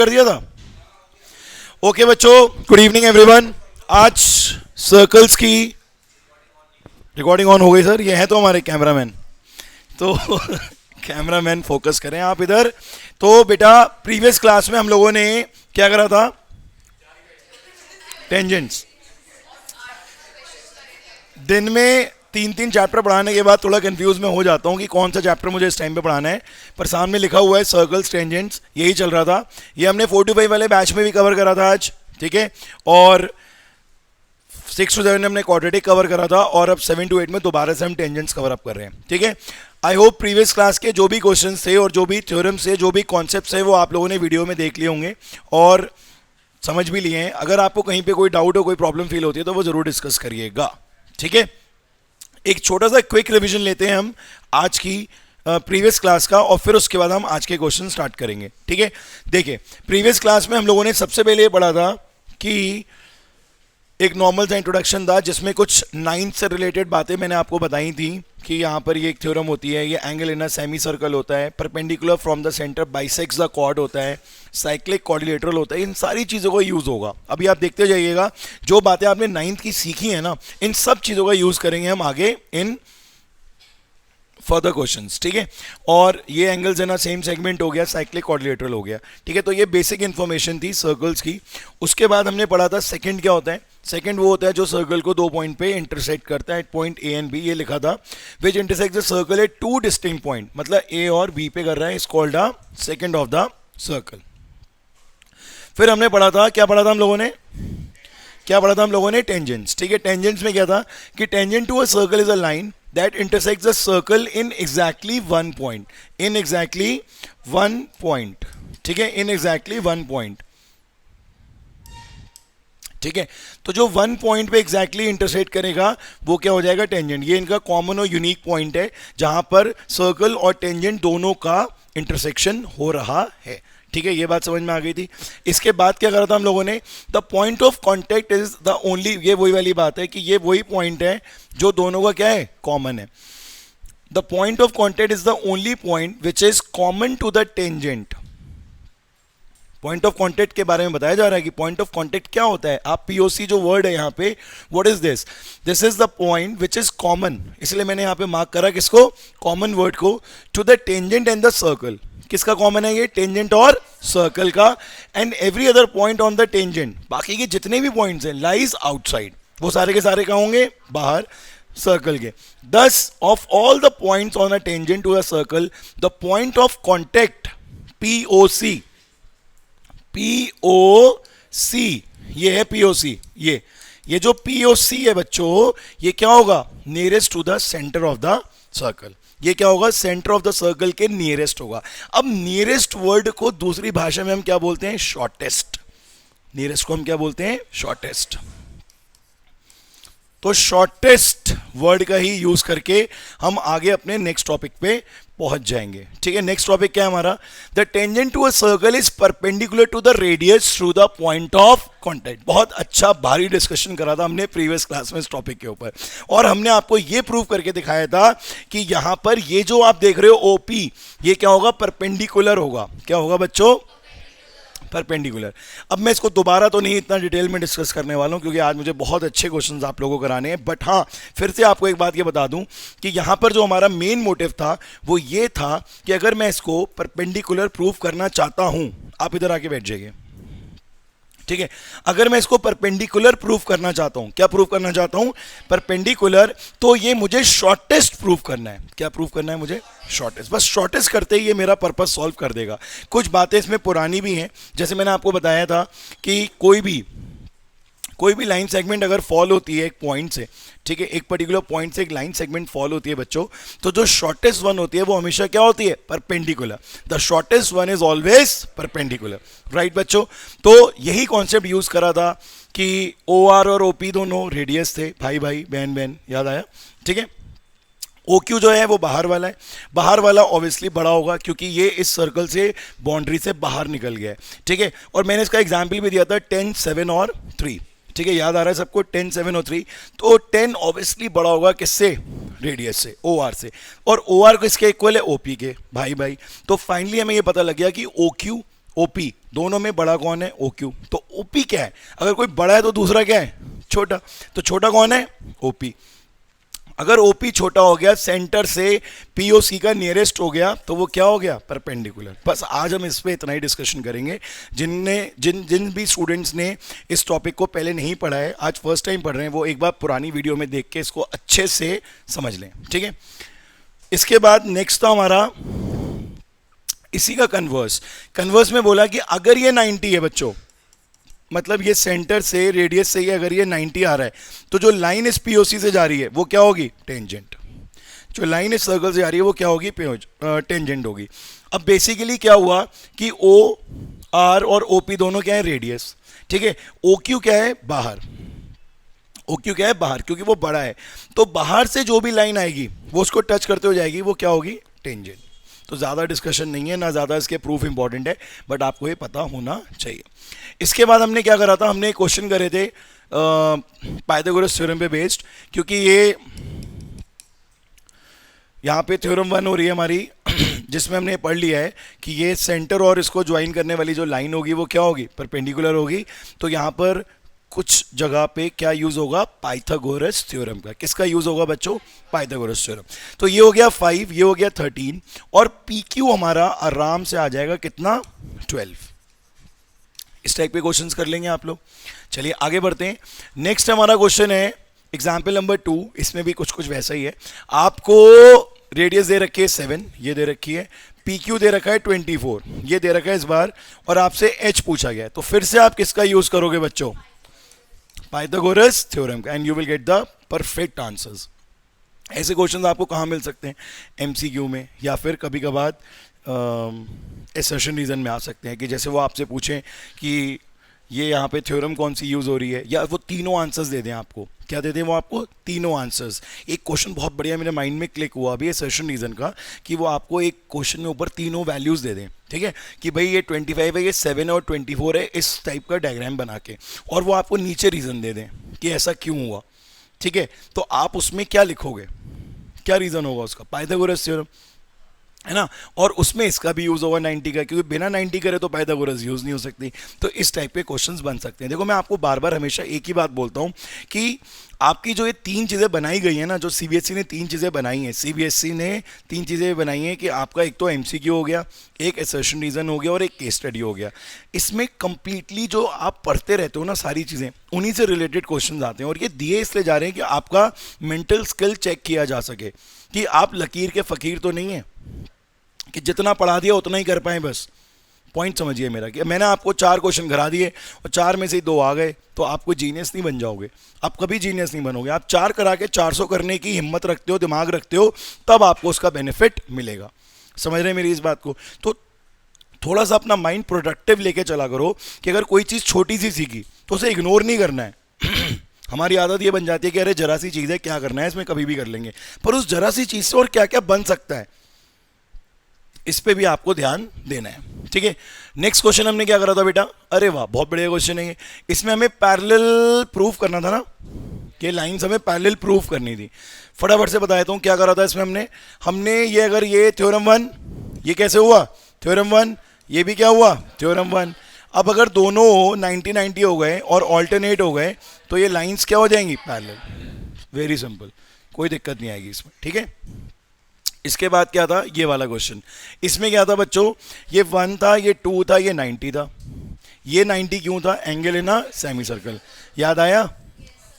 कर दिया था। ओके बच्चों, गुड इवनिंग एवरीवन। आज सर्कल्स की रिकॉर्डिंग ऑन हो गई सर। ये हैं तो हमारे कैमरामैन, तो कैमरामैन फोकस करें आप इधर। तो बेटा प्रीवियस क्लास में हम लोगों ने क्या करा था? टेंजेंट्स। दिन में 3 चैप्टर पढ़ाने के बाद थोड़ा कंफ्यूज में हो जाता हूँ कि कौन सा चैप्टर मुझे इस टाइम पे पढ़ाना है, पर सामने लिखा हुआ है सर्कल्स टेंजेंट्स, यही चल रहा था। ये हमने 4 to 5 वाले बैच में भी कवर करा था आज, ठीक है। और 6 to 7 हमने क्वाड्रेटिक कवर करा था, और अब 7 to 8 में दोबारा से हम टेंजेंट्स कवर अप कर रहे हैं, ठीक है। आई होप प्रीवियस क्लास के जो भी क्वेश्चंस थे और जो भी थ्योरम्स थे, जो भी कॉन्सेप्ट्स है, वो आप लोगों ने वीडियो में देख लिए होंगे और समझ भी लिए हैं। अगर आपको कहीं पे कोई डाउट हो, कोई प्रॉब्लम फील होती है, तो वो जरूर डिस्कस करिएगा, ठीक है। एक छोटा सा क्विक रिवीजन लेते हैं हम आज की प्रीवियस क्लास का, और फिर उसके बाद हम आज के क्वेश्चन स्टार्ट करेंगे, ठीक है। देखिए, प्रीवियस क्लास में हम लोगों ने सबसे पहले ये पढ़ा था कि एक नॉर्मल सा इंट्रोडक्शन था जिसमें कुछ 9th से रिलेटेड बातें मैंने आपको बताई थी कि यहाँ पर ये एक थ्योरम होती है, ये angle in a semi circle होता है, perpendicular from the centre bisects the chord होता है, साइक्लिक क्वाड्रिलेटरल होता है। इन सारी चीज़ों का यूज़ होगा। अभी आप देखते जाइएगा, जो बातें आपने 9th की सीखी है ना, इन सब चीज़ों का यूज़ करेंगे हम आगे इन फर्दर क्वेश्चंस, ठीक है। और ये एंगल्स है ना, सेम सेगमेंट हो गया, साइक्लिक क्वाड्रिलेटरल हो गया, ठीक है। तो ये बेसिक इन्फॉर्मेशन थी सर्कल्स की। उसके बाद हमने पढ़ा था सेकंड क्या होता है। सेकंड वो होता है जो सर्कल को 2 पॉइंट पे इंटरसेक्ट करता है, पॉइंट ए एंड बी, ये लिखा था। विच intersect the circle eight 2 distinct point, मतलब ए और बी पे कर रहा है, is called the second of the circle. फिर हमने पढ़ा था, क्या पढ़ा था हम लोगों ने? क्या पढ़ा था हम लोगों ने? टेंजेंट्स, ठीक है। टेंजेंट्स में क्या था कि tangent to a circle is a line that intersects the circle in exactly 1 point, in exactly 1 point, ठीक है, in exactly 1 point, ठीक है। तो जो 1 पॉइंट पे एग्जैक्टली इंटरसेक्ट करेगा वो क्या हो जाएगा? टेंजेंट। ये इनका कॉमन और यूनिक पॉइंट है जहां पर सर्कल और टेंजेंट दोनों का इंटरसेक्शन हो रहा है, ठीक है। ये बात समझ में आ गई थी। इसके बाद क्या करा था हम लोगों ने? The point of contact is the only, ये वही वाली बात है कि ये वही पॉइंट है जो दोनों का क्या है? कॉमन है। The point of contact is the only point which is common to the tangent. Point of contact के बारे में बताया जा रहा है कि पॉइंट ऑफ कॉन्टेक्ट क्या होता है। आप पीओसी जो वर्ड है यहाँ पे, what is this? This is the point which is common, इसलिए मैंने यहाँ पे मार्क करा किसको? कॉमन वर्ड को। To the tangent and the circle. किसका कॉमन है ये? टेंजेंट और सर्कल का। And every other point on the tangent, बाकी के जितने भी पॉइंट्स हैं, लाइज आउटसाइड, वो सारे के सारे कहाँ होंगे? बाहर सर्कल के। Thus of all the points on a tangent to a circle, the point of contact POC, POC, ये है पीओसी। ये जो पीओसी है बच्चों, ये क्या होगा? Nearest to the centre of the circle. ये क्या होगा? सेंटर ऑफ द सर्कल के नियरेस्ट होगा। अब नियरेस्ट वर्ड को दूसरी भाषा में हम क्या बोलते हैं? शॉर्टेस्ट। नियरेस्ट को हम क्या बोलते हैं? शॉर्टेस्ट। तो शॉर्टेस्ट वर्ड का ही यूज करके हम आगे अपने नेक्स्ट टॉपिक पे पहुंच जाएंगे, ठीक है। नेक्स्ट टॉपिक क्या है हमारा? The tangent to a circle is perpendicular to the radius through the point of contact. बहुत अच्छा भारी डिस्कशन करा था हमने प्रीवियस क्लास में इस टॉपिक के ऊपर, और हमने आपको ये प्रूव करके दिखाया था कि यहां पर ये जो आप देख रहे हो ओपी, ये क्या होगा? परपेंडिकुलर होगा। क्या होगा बच्चों? परपेंडिकुलर। अब मैं इसको दोबारा तो नहीं इतना डिटेल में डिस्कस करने वाला हूं, क्योंकि आज मुझे बहुत अच्छे क्वेश्चंस आप लोगों को कराने हैं। बट हाँ, फिर से आपको एक बात ये बता दूं कि यहां पर जो हमारा मेन मोटिव था वो ये था कि अगर मैं इसको परपेंडिकुलर प्रूव करना चाहता हूं, आप इधर आके बैठ जाइए, ठीक है। अगर मैं इसको परपेंडिकुलर प्रूफ करना चाहता हूं, क्या प्रूफ करना चाहता हूं? परपेंडिकुलर। तो ये मुझे शॉर्टेस्ट प्रूफ करना है। क्या प्रूफ करना है मुझे? शॉर्टेस्ट। बस शॉर्टेस्ट करते ही ये मेरा पर्पस सॉल्व कर देगा। कुछ बातें इसमें पुरानी भी हैं, जैसे मैंने आपको बताया था कि कोई भी लाइन सेगमेंट अगर फॉल होती है एक पॉइंट से, ठीक है, एक पर्टिकुलर पॉइंट से एक लाइन सेगमेंट फॉल होती है बच्चों, तो जो शॉर्टेस्ट वन होती है वो हमेशा क्या होती है? Perpendicular. The shortest one is always perpendicular, right बच्चों। तो यही कॉन्सेप्ट यूज करा था कि ओ आर और ओपी दोनों रेडियस थे, भाई भाई बहन बहन, याद आया, ठीक है। OQ जो है वो बाहर वाला है। बाहर वाला ऑब्वियसली बड़ा होगा क्योंकि ये इस सर्कल से बाउंड्री से बाहर निकल गया है, ठीक है। और मैंने इसका एग्जाम्पल भी दिया था 10, 7 और 3, ठीक है। याद आ रहा है सबको? 10, 7 और 3। तो 10 ऑब्वियसली बड़ा होगा किससे? रेडियस से, OR से। और OR किसके इक्वल है? OP के, भाई भाई। तो फाइनली हमें ये पता लग गया कि OQ ओपी, दोनों में बड़ा कौन है? ओक्यू। तो ओपी क्या है? अगर कोई बड़ा है तो दूसरा क्या है? छोटा। तो छोटा कौन है? ओपी। अगर ओपी छोटा हो गया, सेंटर से पीओसी का नियरेस्ट हो गया, तो वो क्या हो गया? परपेंडिकुलर। बस आज हम इस पे इतना ही डिस्कशन करेंगे। जिन भी स्टूडेंट्स ने इस टॉपिक को पहले नहीं पढ़ा है, आज फर्स्ट टाइम पढ़ रहे हैं, वो एक बार पुरानी वीडियो में देख के इसको अच्छे से समझ लें, ठीक है। इसके बाद नेक्स्ट था हमारा इसी का कन्वर्स। कन्वर्स में बोला कि अगर ये 90 है बच्चों, मतलब ये सेंटर से रेडियस से ही अगर ये 90 आ रहा है, तो जो लाइन इस पीओसी से जा रही है वो क्या होगी? टेंजेंट। जो लाइन इस सर्कल से जा रही है वो क्या होगी? टेंजेंट होगी। अब बेसिकली क्या हुआ कि ओ आर और ओपी दोनों क्या है? रेडियस, ठीक है। ओ क्यू क्या है? बाहर। ओ क्यू क्या है? बाहर, क्योंकि वो बड़ा है। तो बाहर से जो भी लाइन आएगी वो उसको टच करते हो जाएगी, वो क्या होगी? टेंजेंट। तो ज़्यादा डिस्कशन नहीं है, ना ज़्यादा इसके प्रूफ इंपॉर्टेंट है, बट आपको ये पता होना चाहिए। इसके बाद हमने क्या करा था? हमने क्वेश्चन करे थे पाइथागोरस थ्योरम पे बेस्ड, क्योंकि ये यहाँ पे थ्योरम 1 हो रही है हमारी जिसमें हमने पढ़ लिया है कि ये सेंटर और इसको ज्वाइन करने वाली जो लाइन होगी वो क्या होगी? परपेंडिकुलर होगी। तो यहाँ पर कुछ जगह पे क्या यूज होगा? पाइथागोरस थ्योरम का। किसका यूज होगा बच्चों? Pythagoras theorem. तो ये हो गया 5, ये हो गया 13, और पी क्यू हमारा आराम से आ जाएगा कितना? 12। इस टाइप के क्वेश्चंस कर लेंगे आप लोग। चलिए आगे बढ़ते हैं। नेक्स्ट हमारा क्वेश्चन है एग्जाम्पल नंबर 2। इसमें भी कुछ कुछ वैसा ही है। आपको रेडियस दे रखी है 7, ये दे रखी है, पी क्यू दे रखा है 24, ये दे रखा है इस बार, और आपसे एच पूछा गया है। तो फिर से आप किसका यूज करोगे बच्चों? पाइथागोरस थ्योरम का, and you will get the perfect answers. ऐसे क्वेश्चंस आपको कहाँ मिल सकते हैं? एमसीक्यू में, या फिर कभी कभार एसर्शन रीजन में आ सकते हैं, कि जैसे वो आपसे पूछें कि ये यहाँ पे थ्योरम कौन सी यूज़ हो रही है, या वो तीनों आंसर्स दे दें आपको। क्या दे दें वो आपको? तीनों आंसर्स। एक क्वेश्चन बहुत बढ़िया मेरे माइंड में क्लिक हुआ अभी एसर्शन रीजन का, कि वो आपको एक क्वेश्चन में ऊपर तीनों वैल्यूज़ दे दें, ठीक है, कि भाई ये 25 है, ये 7 है और 24 है, इस टाइप का डायग्राम बना के, और वो आपको नीचे रीज़न दे दें कि ऐसा क्यों हुआ, ठीक है। तो आप उसमें क्या लिखोगे? क्या रीज़न होगा उसका? पाइथागोरस थ्योरम, है ना। और उसमें इसका भी यूज़ होगा 90 का, क्योंकि बिना 90 करे तो पाइथागोरस यूज़ नहीं हो सकती। तो इस टाइप के क्वेश्चंस बन सकते हैं। देखो मैं आपको बार बार हमेशा एक ही बात बोलता हूँ कि आपकी जो ये 3 चीज़ें बनाई गई हैं ना, जो सीबीएसई ने 3 चीज़ें बनाई हैं, सीबीएसई ने 3 चीज़ें बनाई हैं, कि आपका एक तो एमसीक्यू हो गया, एक असर्शन रीजन हो गया, और एक केस स्टडी हो गया। इसमें कंप्लीटली जो आप पढ़ते रहते हो ना सारी चीज़ें, उन्हीं से रिलेटेड क्वेश्चन आते हैं, और ये दिए इसलिए जा रहे हैं कि आपका मेंटल स्किल चेक किया जा सके कि आप लकीर के फ़कीर तो नहीं है कि जितना पढ़ा दिया उतना ही कर पाए। बस पॉइंट समझिए मेरा, कि मैंने आपको 4 क्वेश्चन करा दिए और 4 में से 2 आ गए, तो आप कोई जीनियस नहीं बन जाओगे, आप कभी जीनियस नहीं बनोगे। आप 4 करा के 400 करने की हिम्मत रखते हो, दिमाग रखते हो, तब आपको उसका बेनिफिट मिलेगा। समझ रहे हैं मेरी इस बात को? तो थोड़ा सा अपना माइंड प्रोडक्टिव लेके चला करो, कि अगर कोई चीज़ छोटी सी सीखी तो उसे इग्नोर नहीं करना है। हमारी आदत ये बन जाती है कि अरे जरा सी चीज़ है, क्या करना है इसमें, कभी भी कर लेंगे। पर उस जरा सी चीज़ से और क्या क्या बन सकता है, इस पे भी आपको ध्यान देना है, ठीक है। नेक्स्ट क्वेश्चन हमने क्या करा था बेटा? अरे वाह, बहुत बढ़िया क्वेश्चन है ये। इसमें हमें पैरेलल प्रूफ करना था ना, कि लाइंस हमें पैरेलल प्रूफ करनी थी। फटाफट से बता देता हूँ क्या करा था इसमें हमने ये, अगर ये थ्योरम 1, ये कैसे हुआ? थ्योरम 1, ये भी क्या हुआ? थ्योरम 1। अब अगर दोनों 90-90 हो गए और ऑल्टरनेट हो गए, तो ये लाइंस क्या हो जाएंगी? पैरेलल। वेरी सिंपल, कोई दिक्कत नहीं आएगी इसमें, ठीक है। इसके बाद क्या था? ये वाला क्वेश्चन। इसमें क्या था बच्चों? ये 1 था, ये 2 था, ये 90 था। ये 90 क्यों था? Angle in a semi circle. याद आया?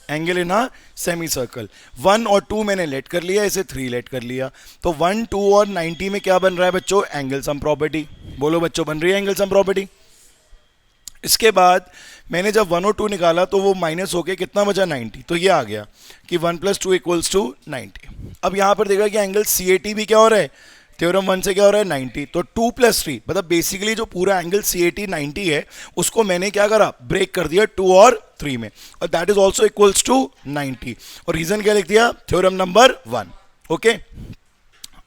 Angle in a semi circle. 1 और 2 मैंने लेट कर लिया, इसे 3 लेट कर लिया। तो 1, 2 और 90 में क्या बन रहा है बच्चों? Angle sum property. बोलो बच्चों, बन रही है एंगल सम प्रॉपर्टी। इसके बाद मैंने जब 1 और 2 निकाला तो वो माइनस होके कितना बचा? 90। तो ये आ गया कि 1 + 2 = 90। अब यहाँ पर देखा कि एंगल CAT भी क्या हो रहा है? थ्योरम 1 से क्या हो रहा है? 90। तो 2 + 3, मतलब बेसिकली जो पूरा एंगल CAT 90 है, उसको मैंने क्या करा? ब्रेक कर दिया 2 और 3 में, और that is also equals to 90। और रीजन क्या लिख दिया? Theorem number 1। ओके,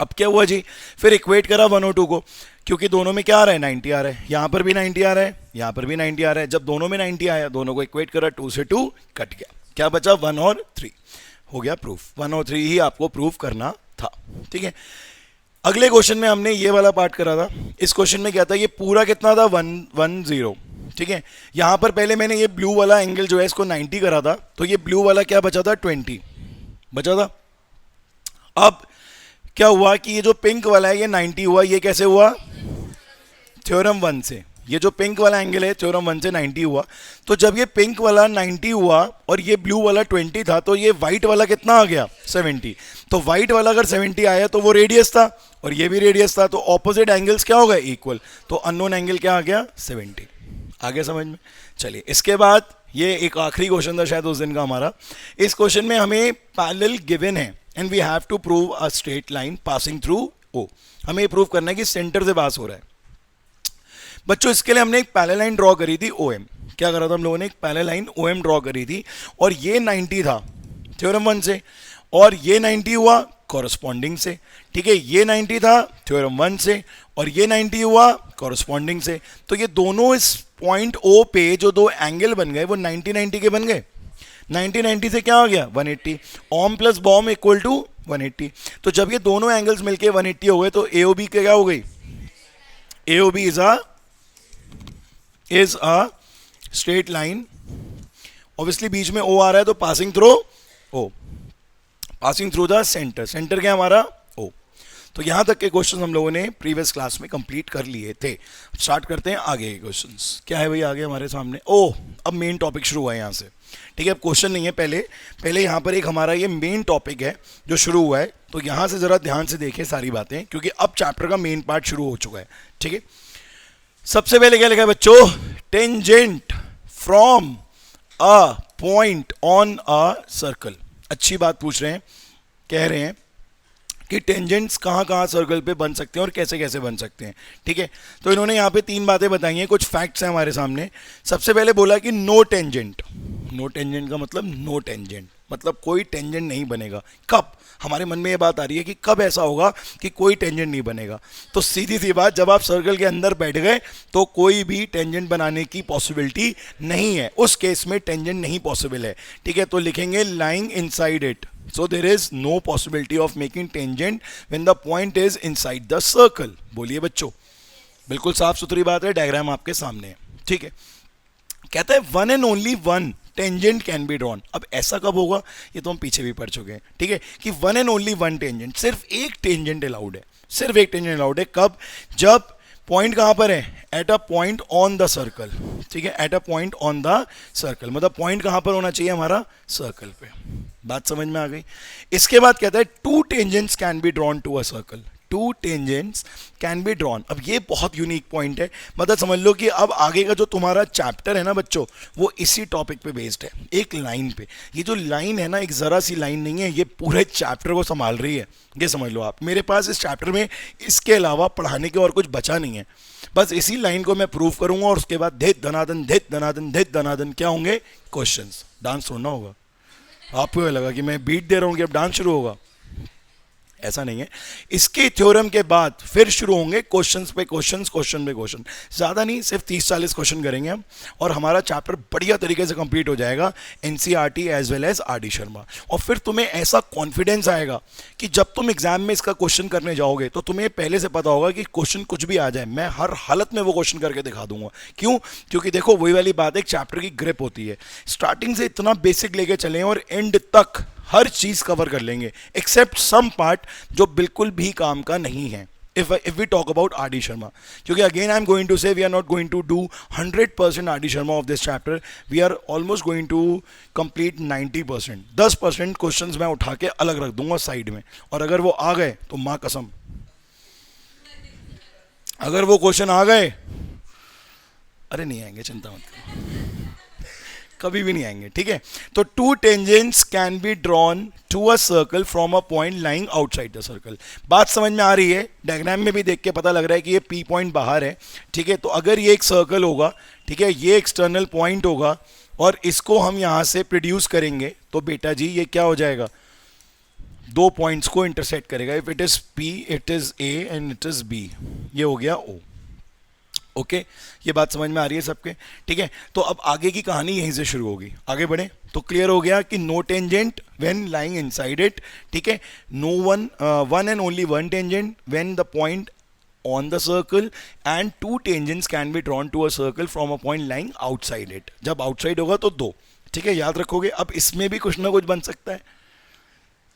अब क्या हुआ जी? फिर इक्वेट करा 1 और 2 को, क्योंकि दोनों में क्या आ रहा है? 90 आ रहा है। यहाँ पर भी 90 आ रहा है, यहाँ पर भी 90 आ रहा है। जब दोनों में 90 आया, दोनों को इक्वेट करा, 2 से 2 कट गया, क्या बचा? 1 और 3। हो गया प्रूफ। 1 और 3 ही आपको प्रूफ करना था, ठीक है। अगले क्वेश्चन में हमने ये वाला पार्ट करा था। इस क्वेश्चन में क्या था, ये पूरा कितना था 110, ठीक है। यहाँ पर पहले मैंने ये ब्लू वाला एंगल जो है इसको 90 करा था, तो ये ब्लू वाला क्या बचा था 20 बचा था। अब क्या हुआ कि ये जो पिंक वाला है ये 90 हुआ, ये कैसे हुआ, थ्योरम 1 से। ये जो पिंक वाला एंगल है थ्योरम 1 से 90 हुआ। तो जब ये पिंक वाला 90 हुआ और ये ब्लू वाला 20 था, तो ये व्हाइट वाला कितना आ गया 70। तो व्हाइट वाला अगर 70 आया तो वो रेडियस था और ये भी रेडियस था, तो ऑपोजिट एंगल्स क्या हो गए इक्वल, तो अननोन एंगल क्या आ गया 70। आगे समझ में। चलिए इसके बाद ये एक आखिरी क्वेश्चन था शायद उस दिन का हमारा। इस क्वेश्चन में हमें पैरेलल गिवन है and we have to prove a straight line passing through O. हमें ये प्रूव करना है कि सेंटर से पास हो रहा है। बच्चों इसके लिए हमने एक पैरेलल लाइन ड्रॉ करी थी OM। क्या करा था हम लोगों ने, एक पैरेलल लाइन OM ड्रॉ करी थी और ये 90 था थ्योरम 1 से और ये 90 हुआ कॉरस्पॉन्डिंग से, ठीक है। ये 90 था थ्योरम 1 से और ये 90 हुआ कॉरस्पॉन्डिंग से। तो ये दोनों इस पॉइंट O पे जो दो एंगल बन गए वो 90-90 के बन गए। 90-90 से क्या हो गया 180, OM plus BOM equal to 180। तो जब ये दोनों एंगल्स मिलके 180 हो गए तो AOB क्या हो गई, AOB is a straight line. Obviously बीच में O आ रहा है तो passing through O, passing through the centre. Centre क्या हमारा O। तो यहां तक के क्वेश्चन हम लोगों ने प्रीवियस क्लास में कंप्लीट कर लिए थे। स्टार्ट करते हैं आगे के क्वेश्चंस। क्या है भाई आगे हमारे सामने, अब मेन टॉपिक शुरू हुआ है यहाँ से, ठीक है। अब क्वेश्चन नहीं है, पहले यहाँ पर एक हमारा ये मेन टॉपिक है जो शुरू हुआ है। तो यहाँ से जरा ध्यान से देखें सारी बातें, क्योंकि अब चैप्टर का मेन पार्ट शुरू हो चुका है, ठीक है। सबसे पहले क्या लिखा है बच्चों, tangent from a point on a circle. अच्छी बात पूछ रहे हैं, कह रहे हैं कि टेंजेंट्स कहाँ कहाँ सर्कल पे बन सकते हैं और कैसे कैसे बन सकते हैं, ठीक है। तो इन्होंने यहाँ पे 3 बातें बताई हैं, कुछ फैक्ट्स हैं हमारे सामने। सबसे पहले बोला कि नो टेंजेंट। नो टेंजेंट का मतलब नो टेंजेंट मतलब कोई टेंजेंट नहीं बनेगा। कब, हमारे मन में ये बात आ रही है कि कब ऐसा होगा कि कोई टेंजेंट नहीं बनेगा। तो सीधी सी बात, जब आप सर्कल के अंदर बैठ गए तो कोई भी टेंजेंट बनाने की पॉसिबिलिटी नहीं है, उस केस में टेंजेंट नहीं पॉसिबल है, ठीक है। तो लिखेंगे lying inside it, so there is no possibility of making tangent when the point is inside the circle। बोलिए बच्चों, बिल्कुल साफ सुथरी बात है, डायग्राम आपके सामने है, ठीक है। कहता है one and only one tangent can be drawn. अब ऐसा कब होगा, ये तो हम पीछे भी पढ़ चुके हैं, ठीक है, कि one and only one tangent, सिर्फ एक टेंजेंट अलाउड है, सिर्फ एक टेंजेंट अलाउड है। कब, जब पॉइंट कहां पर है, at a point on the circle, ठीक है, at a point on the circle, मतलब पॉइंट कहां पर होना चाहिए हमारा, सर्कल पे। बात समझ में आ गई। इसके बाद कहता है two tangents can be drawn to a circle, two tangents can be drawn. अब ये बहुत यूनिक पॉइंट है, मतलब समझ लो कि अब आगे का जो तुम्हारा चैप्टर है ना बच्चों, वो इसी टॉपिक पे बेस्ड है, एक लाइन पे। ये जो लाइन है ना, एक जरा सी लाइन नहीं है, ये पूरे चैप्टर को संभाल रही है, ये समझ लो आप। मेरे पास इस चैप्टर में इसके अलावा पढ़ाने के और कुछ बचा नहीं है, बस इसी लाइन को मैं प्रूव करूंगा और उसके बाद धित धनादन धित धनादन धित धनादन क्या होंगे, क्वेश्चंस। डांस सुनना होगा आपको, लगा कि मैं बीट दे रहा हूं कि अब डांस शुरू होगा, ऐसा नहीं है। इसके थ्योरम के बाद फिर शुरू होंगे क्वेश्चंस पे क्वेश्चंस, क्वेश्चन पे क्वेश्चन। ज़्यादा नहीं, सिर्फ 30-40 क्वेश्चन करेंगे हम और हमारा चैप्टर बढ़िया तरीके से कंप्लीट हो जाएगा, NCERT as well as R D Sharma. और फिर तुम्हें ऐसा कॉन्फिडेंस आएगा कि जब तुम एग्जाम में इसका क्वेश्चन करने जाओगे तो तुम्हें पहले से पता होगा कि क्वेश्चन कुछ भी आ जाए, मैं हर हालत में वो क्वेश्चन करके दिखा दूंगा। क्यों, क्योंकि देखो वही वाली बात है, एक चैप्टर की ग्रिप होती है, स्टार्टिंग से इतना बेसिक लेके चलें और एंड तक हर चीज कवर कर लेंगे, एक्सेप्ट सम पार्ट जो बिल्कुल भी काम का नहीं है। if we talk about R.D. Sharma, क्योंकि again I am going to say we are not going to do 100% R.D. Sharma of this chapter, we are almost going to complete 90%। 10% questions मैं उठा के अलग रख दूंगा साइड में, और अगर वो आ गए तो माँ कसम, अगर वो क्वेश्चन आ गए, अरे नहीं आएंगे, चिंता मत करो, कभी भी नहीं आएंगे, ठीक है। तो two tangents can be drawn to a circle from a point lying outside the circle. बात समझ में आ रही है, डायग्राम में भी देख के पता लग रहा है कि ये पी पॉइंट बाहर है, ठीक है। तो अगर ये एक सर्कल होगा, ठीक है, ये एक्सटर्नल पॉइंट होगा और इसको हम यहां से प्रोड्यूस करेंगे, तो बेटा जी ये क्या हो जाएगा, दो पॉइंट्स को इंटरसेक्ट करेगा। If it is P, it is A and it is B, ये हो गया ओ। ओके ये बात समझ में आ रही है सबके? ठीक है, तो अब आगे की कहानी यहीं से शुरू होगी, आगे बढ़े तो क्लियर हो गया कि no tangent when lying inside it, ठीक है, no one and only one tangent when the point on the circle and two tangents can be drawn to a circle from a point lying outside it. जब outside होगा तो दो, ठीक है, याद रखोगे. अब इसमें भी कुछ ना कुछ बन सकता है,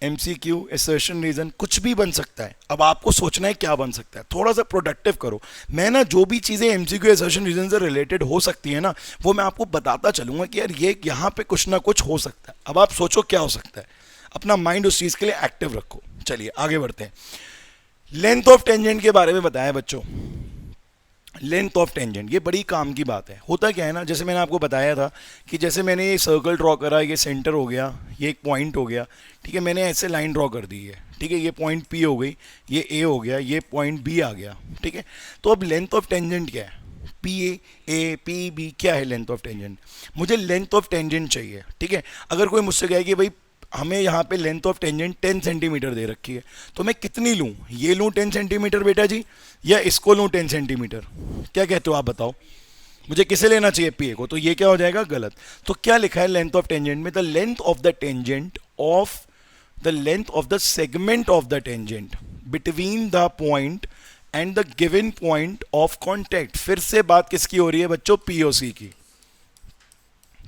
MCQ, assertion, reason, कुछ भी बन सकता है. अब आपको सोचना है क्या बन सकता है, थोड़ा सा प्रोडक्टिव करो. मैं ना जो भी चीज़ें MCQ, assertion, reason से रिलेटेड हो सकती है ना, वो मैं आपको बताता चलूंगा कि यार ये यहाँ पे कुछ ना कुछ हो सकता है. अब आप सोचो क्या हो सकता है, अपना माइंड उस चीज़ के लिए एक्टिव रखो. चलिए आगे बढ़ते हैं. लेंथ ऑफ टेंजेंट के बारे में बताया बच्चों. लेंथ ऑफ टेंजेंट ये बड़ी काम की बात है. होता क्या है ना, जैसे मैंने आपको बताया था कि जैसे मैंने ये सर्कल ड्रॉ करा, ये सेंटर हो गया, ये एक पॉइंट हो गया, ठीक है, मैंने ऐसे लाइन ड्रॉ कर दी है, ठीक है, ये पॉइंट P हो गई, ये A हो गया, ये पॉइंट B आ गया, ठीक है. तो अब लेंथ ऑफ टेंजेंट क्या है, PA, P, B क्या है लेंथ ऑफ टेंजेंट? मुझे लेंथ ऑफ टेंजेंट चाहिए, ठीक है. अगर कोई मुझसे कहे कि भाई हमें यहाँ पे लेंथ ऑफ टेंजेंट 10 सेंटीमीटर दे रखी है, तो मैं कितनी लूँ, ये लूँ 10 सेंटीमीटर बेटा जी, या इसको लूँ 10 सेंटीमीटर? क्या कहते हो आप बताओ, मुझे किसे लेना चाहिए, पी ए को? तो ये क्या हो जाएगा, गलत. तो क्या लिखा है लेंथ ऑफ टेंजेंट में, the length of the tangent of the length of the segment of the tangent between the point and the given point of contact. फिर से बात किसकी हो रही है बच्चों, POC की.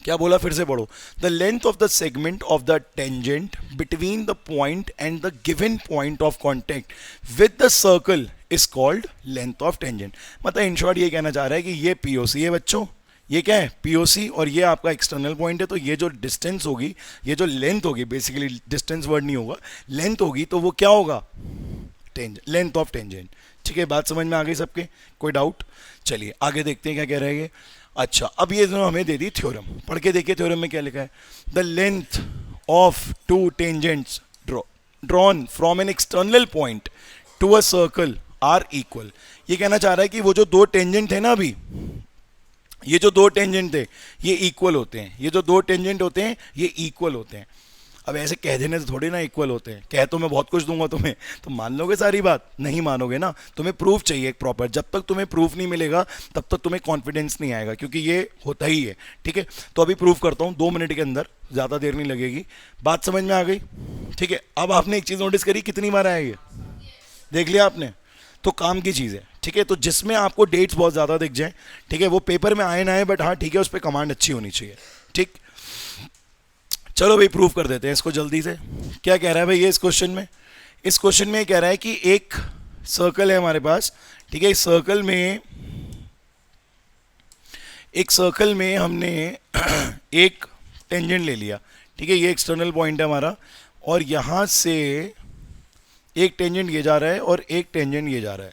क्या बोला, फिर से पढ़ो. The length of the segment of the tangent between the point and the given point of contact with the circle is called length of tangent. मतलब इन शॉर्ट ये कहना चाह रहा है कि ये POC है बच्चों, ये क्या है POC, और ये आपका एक्सटर्नल पॉइंट है. तो ये जो डिस्टेंस होगी, ये जो लेंथ होगी, बेसिकली डिस्टेंस वर्ड नहीं होगा, लेंथ होगी, तो वो क्या होगा, लेंथ ऑफ टेंजेंट. ठीक है, बात समझ में आ गई सबके, कोई डाउट? चलिए आगे देखते हैं क्या कह रहा है ये. अच्छा, अब ये दोनों हमें दे दी थ्योरम, पढ़ के देखिए थ्योरम में क्या लिखा है. The length of two tangents drawn from an external point to a circle are equal. ये कहना चाह रहा है कि वो जो दो टेंजेंट थे ना, अभी ये जो दो टेंजेंट थे ये इक्वल होते हैं, ये जो दो टेंजेंट होते हैं ये इक्वल होते हैं. अब ऐसे कह देने से थोड़ी ना इक्वल होते हैं, कह तो मैं बहुत कुछ दूंगा तुम्हें, तो मान लोगे सारी बात? नहीं मानोगे ना. तुम्हें प्रूफ चाहिए एक प्रॉपर. जब तक तुम्हें प्रूफ नहीं मिलेगा तब तक तुम्हें कॉन्फिडेंस नहीं आएगा, क्योंकि ये होता ही है. ठीक है, तो अभी प्रूफ करता हूँ 2 मिनट के अंदर, ज़्यादा देर नहीं लगेगी. बात समझ में आ गई? ठीक है, अब आपने एक चीज़ नोटिस करी, कितनी बार आया ये, देख लिया आपने? तो काम की चीज़ है. ठीक है, तो जिसमें आपको डेट्स बहुत ज़्यादा दिख जाए, ठीक है, वो पेपर में आए ना आए, बट हाँ ठीक है, उस पर कमांड अच्छी होनी चाहिए. ठीक, चलो भाई प्रूफ कर देते हैं इसको जल्दी से. क्या कह रहा है भाई ये इस क्वेश्चन में? इस क्वेश्चन में कह रहा है कि एक सर्कल है हमारे पास, ठीक है, इस सर्कल में हमने एक टेंजेंट ले लिया. ठीक है, ये एक्सटर्नल पॉइंट है हमारा, और यहाँ से एक टेंजेंट ये जा रहा है और एक टेंजेंट ये जा रहा है.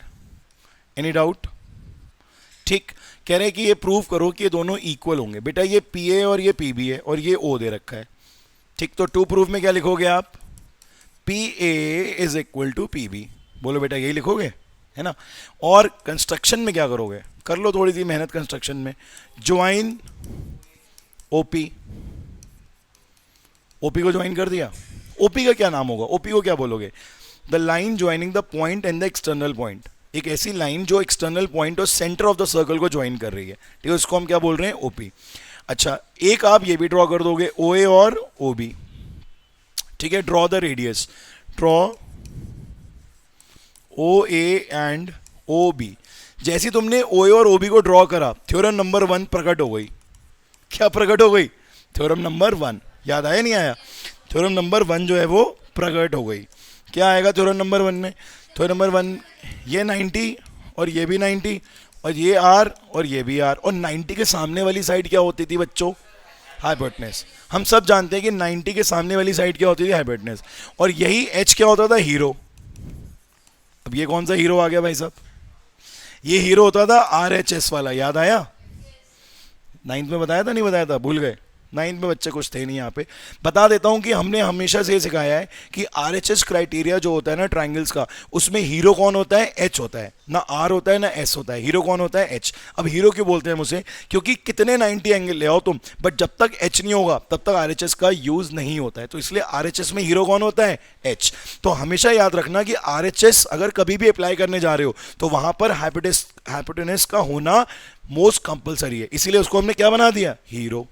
Any doubt? ठीक, कह रहे हैं कि ये प्रूव करो कि ये दोनों इक्वल होंगे. बेटा ये PA और ये PB है और ये O दे रखा है. ठीक, तो टू प्रूफ में क्या लिखोगे आप, PA is equal to PB. बोलो बेटा यही लिखोगे, है ना. और कंस्ट्रक्शन में क्या करोगे, कर लो थोड़ी सी मेहनत कंस्ट्रक्शन में. ज्वाइन OP, OP को ज्वाइन कर दिया. OP का क्या नाम होगा, OP को क्या बोलोगे, the line joining the point and the external point. एक ऐसी लाइन जो एक्सटर्नल पॉइंट और सेंटर ऑफ द सर्कल को ज्वाइन कर रही है. ठीक है, उसको हम क्या बोल रहे हैं, OP. अच्छा, एक आप ये भी ड्रॉ कर दोगे, OA और OB. ठीक है, draw the radius, draw OA and OB. जैसे तुमने OA और OB को ड्रॉ करा, थ्योरम नंबर 1 प्रकट हो गई. क्या प्रकट हो गई, थ्योरम नंबर 1. याद आया नहीं आया? थ्योरम नंबर 1 जो है वो प्रकट हो गई. क्या आएगा थ्योरम नंबर 1 में? थ्योरम नंबर 1, ये 90 और ये भी 90 और ये R और ये भी R, और 90 के सामने वाली साइड क्या होती थी बच्चों, हाइपोटेनस. हम सब जानते हैं कि 90 के सामने वाली साइड क्या होती थी, हाइपोटेनस. और यही H क्या होता था, हीरो. अब ये कौन सा हीरो आ गया भाई साहब, ये हीरो होता था RHS वाला. याद आया? 9th में बताया था, नहीं बताया था, भूल गए? नाइन्थ में बच्चे कुछ थे नहीं यहाँ पे। बता देता हूँ कि हमने हमेशा से ये सिखाया है कि आरएचएस क्राइटेरिया जो होता है ना ट्राइंगल्स का, उसमें हीरो कौन होता है, एच होता है, ना आर होता है ना एस होता है, हीरो कौन होता है, एच। अब हीरो क्यों बोलते हैं मुझे, क्योंकि कितने 90 एंगल ले आओ तुम, बट जब तक एच नहीं होगा तब तक आरएचएस का यूज नहीं होता है, तो इसलिए आरएचएस में हीरो कौन होता है, एच। तो हमेशा याद रखना कि आरएचएस अगर कभी भी अप्लाई करने जा रहे हो तो वहां पर हाइपोटेनस का होना मोस्ट कंपलसरी है, इसीलिए उसको हमने क्या बना दिया, हीरो।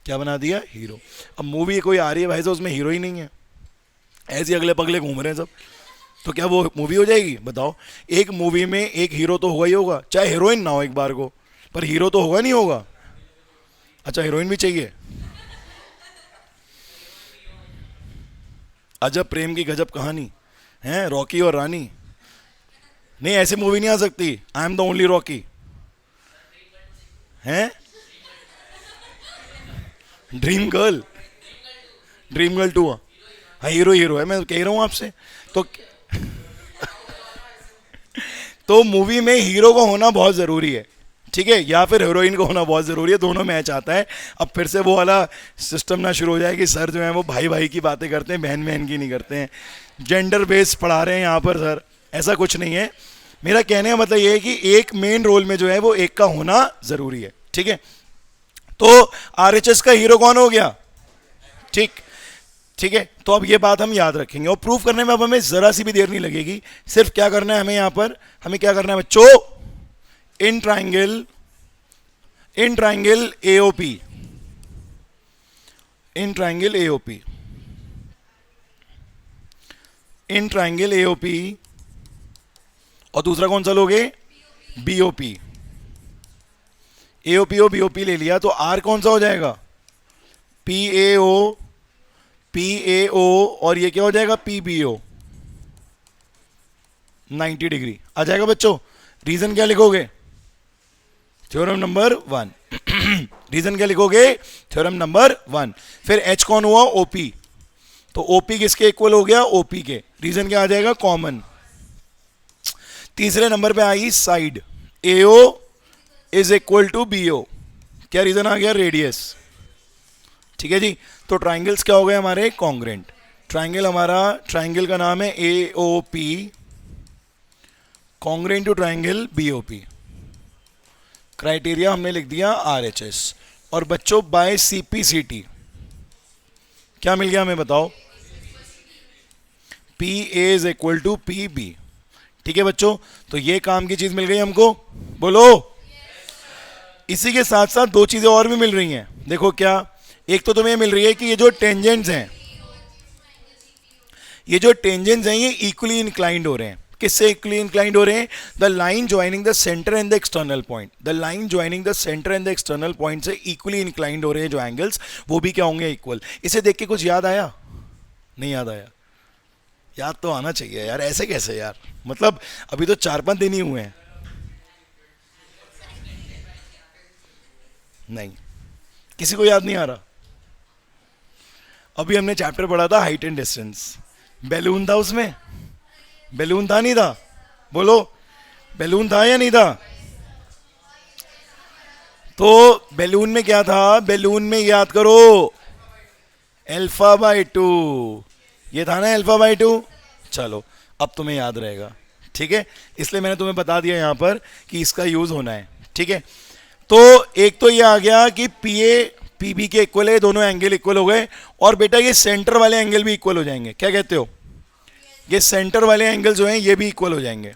क्या बना दिया, हीरो। अब मूवी कोई आ रही है भाई, तो उसमें हीरो ही नहीं है, ऐसे अगले पगले घूम रहे हैं सब, तो क्या वो मूवी हो जाएगी, बताओ। एक मूवी में एक हीरो तो होगा ही होगा, चाहे हीरोइन ना हो एक बार को, पर हीरो तो होगा नहीं होगा। अच्छा हीरोइन भी चाहिए, अजब प्रेम की गजब कहानी है, रॉकी और रानी। नहीं ऐसी मूवी नहीं आ सकती, I am the only Rocky हैं, ड्रीम गर्ल, ड्रीम गर्ल 2। हाँ हीरो हीरो है, मैं कह रहा हूँ आपसे। तो तो मूवी में हीरो का होना बहुत ज़रूरी है, ठीक है, या फिर हीरोइन का होना बहुत ज़रूरी है, दोनों मैच आता है। अब फिर से वो वाला सिस्टम ना शुरू हो जाए कि सर जो है वो भाई भाई की बातें करते हैं, बहन बहन की नहीं करते हैं, जेंडर बेस्ड पढ़ा रहे हैं यहाँ पर सर, ऐसा कुछ नहीं है। मेरा कहने का मतलब ये है कि एक मेन रोल में जो है वो एक का होना ज़रूरी है, ठीक है। तो आरएचएस का हीरो कौन हो गया, ठीक, ठीक है। तो अब ये बात हम याद रखेंगे और प्रूफ करने में अब हमें जरा सी भी देर नहीं लगेगी। सिर्फ क्या करना है हमें, यहां पर हमें क्या करना है बच्चों, in triangle AOP, in triangle AOP, in triangle AOP, और दूसरा कौन सा लोगे, बीओपी। एओपीओ बीओपी ले लिया तो आर कौन सा हो जाएगा, पीएओ, पीएओ, और ये क्या हो जाएगा, पीबीओ। 90 डिग्री आ जाएगा बच्चों। रीजन क्या लिखोगे, थ्योरम नंबर 1। रीजन क्या लिखोगे, थ्योरम नंबर 1। फिर एच कौन हुआ, ओपी, तो ओपी किसके इक्वल हो गया, ओपी के। रीजन क्या आ जाएगा, कॉमन। तीसरे नंबर पे I side, AO is equal to BO, क्या रीजन आ गया, रेडियस, ठीक है जी। तो ट्राइंगल्स क्या हो गए हमारे, कॉन्ग्रेंट। ट्राइंगल हमारा, ट्राइंगल का नाम है AOP, congruent to triangle BOP. Criteria हमने लिख दिया आरएचएस। और बच्चों बाय सीपीसीटी क्या मिल गया हमें बताओ, P A is equal to P B, ठीक है बच्चों। तो ये काम की चीज मिल गई हमको, बोलो। इसी के साथ साथ दो चीजें और भी मिल रही हैं, देखो क्या। एक तो तुम्हें मिल रही है कि ये जो टेंजेंट्स हैं, ये जो टेंजेंट्स हैं ये इक्वली इंक्लाइंड हो रहे हैं। किससे इक्वली इंक्लाइंड हो रहे हैं, the line joining the centre and the external point, the line joining the centre and the external point से इक्वली इंक्लाइंड हो रहे हैं जो एंगल्स, वो भी क्या होंगे, इक्वल। इसे देख के कुछ याद आया, नहीं याद आया, याद तो आना चाहिए यार, ऐसे कैसे यार, मतलब अभी तो 4-5 दिन ही हुए हैं। नहीं, किसी को याद नहीं आ रहा। अभी हमने चैप्टर पढ़ा था हाइट एंड डिस्टेंस, बैलून था उसमें, बैलून था नहीं था, बोलो बैलून था या नहीं था। तो बैलून में क्या था, बैलून में याद करो α/2, ये था ना α/2। चलो अब तुम्हें याद रहेगा, ठीक है, इसलिए मैंने तुम्हें बता दिया यहां पर कि इसका यूज होना है, ठीक है। तो एक तो ये आ गया कि पी ए पी बी के इक्वल है, दोनों एंगल इक्वल हो गए। और बेटा ये सेंटर वाले एंगल भी इक्वल हो जाएंगे, क्या कहते हो, ये सेंटर वाले एंगल जो हैं ये भी इक्वल हो जाएंगे,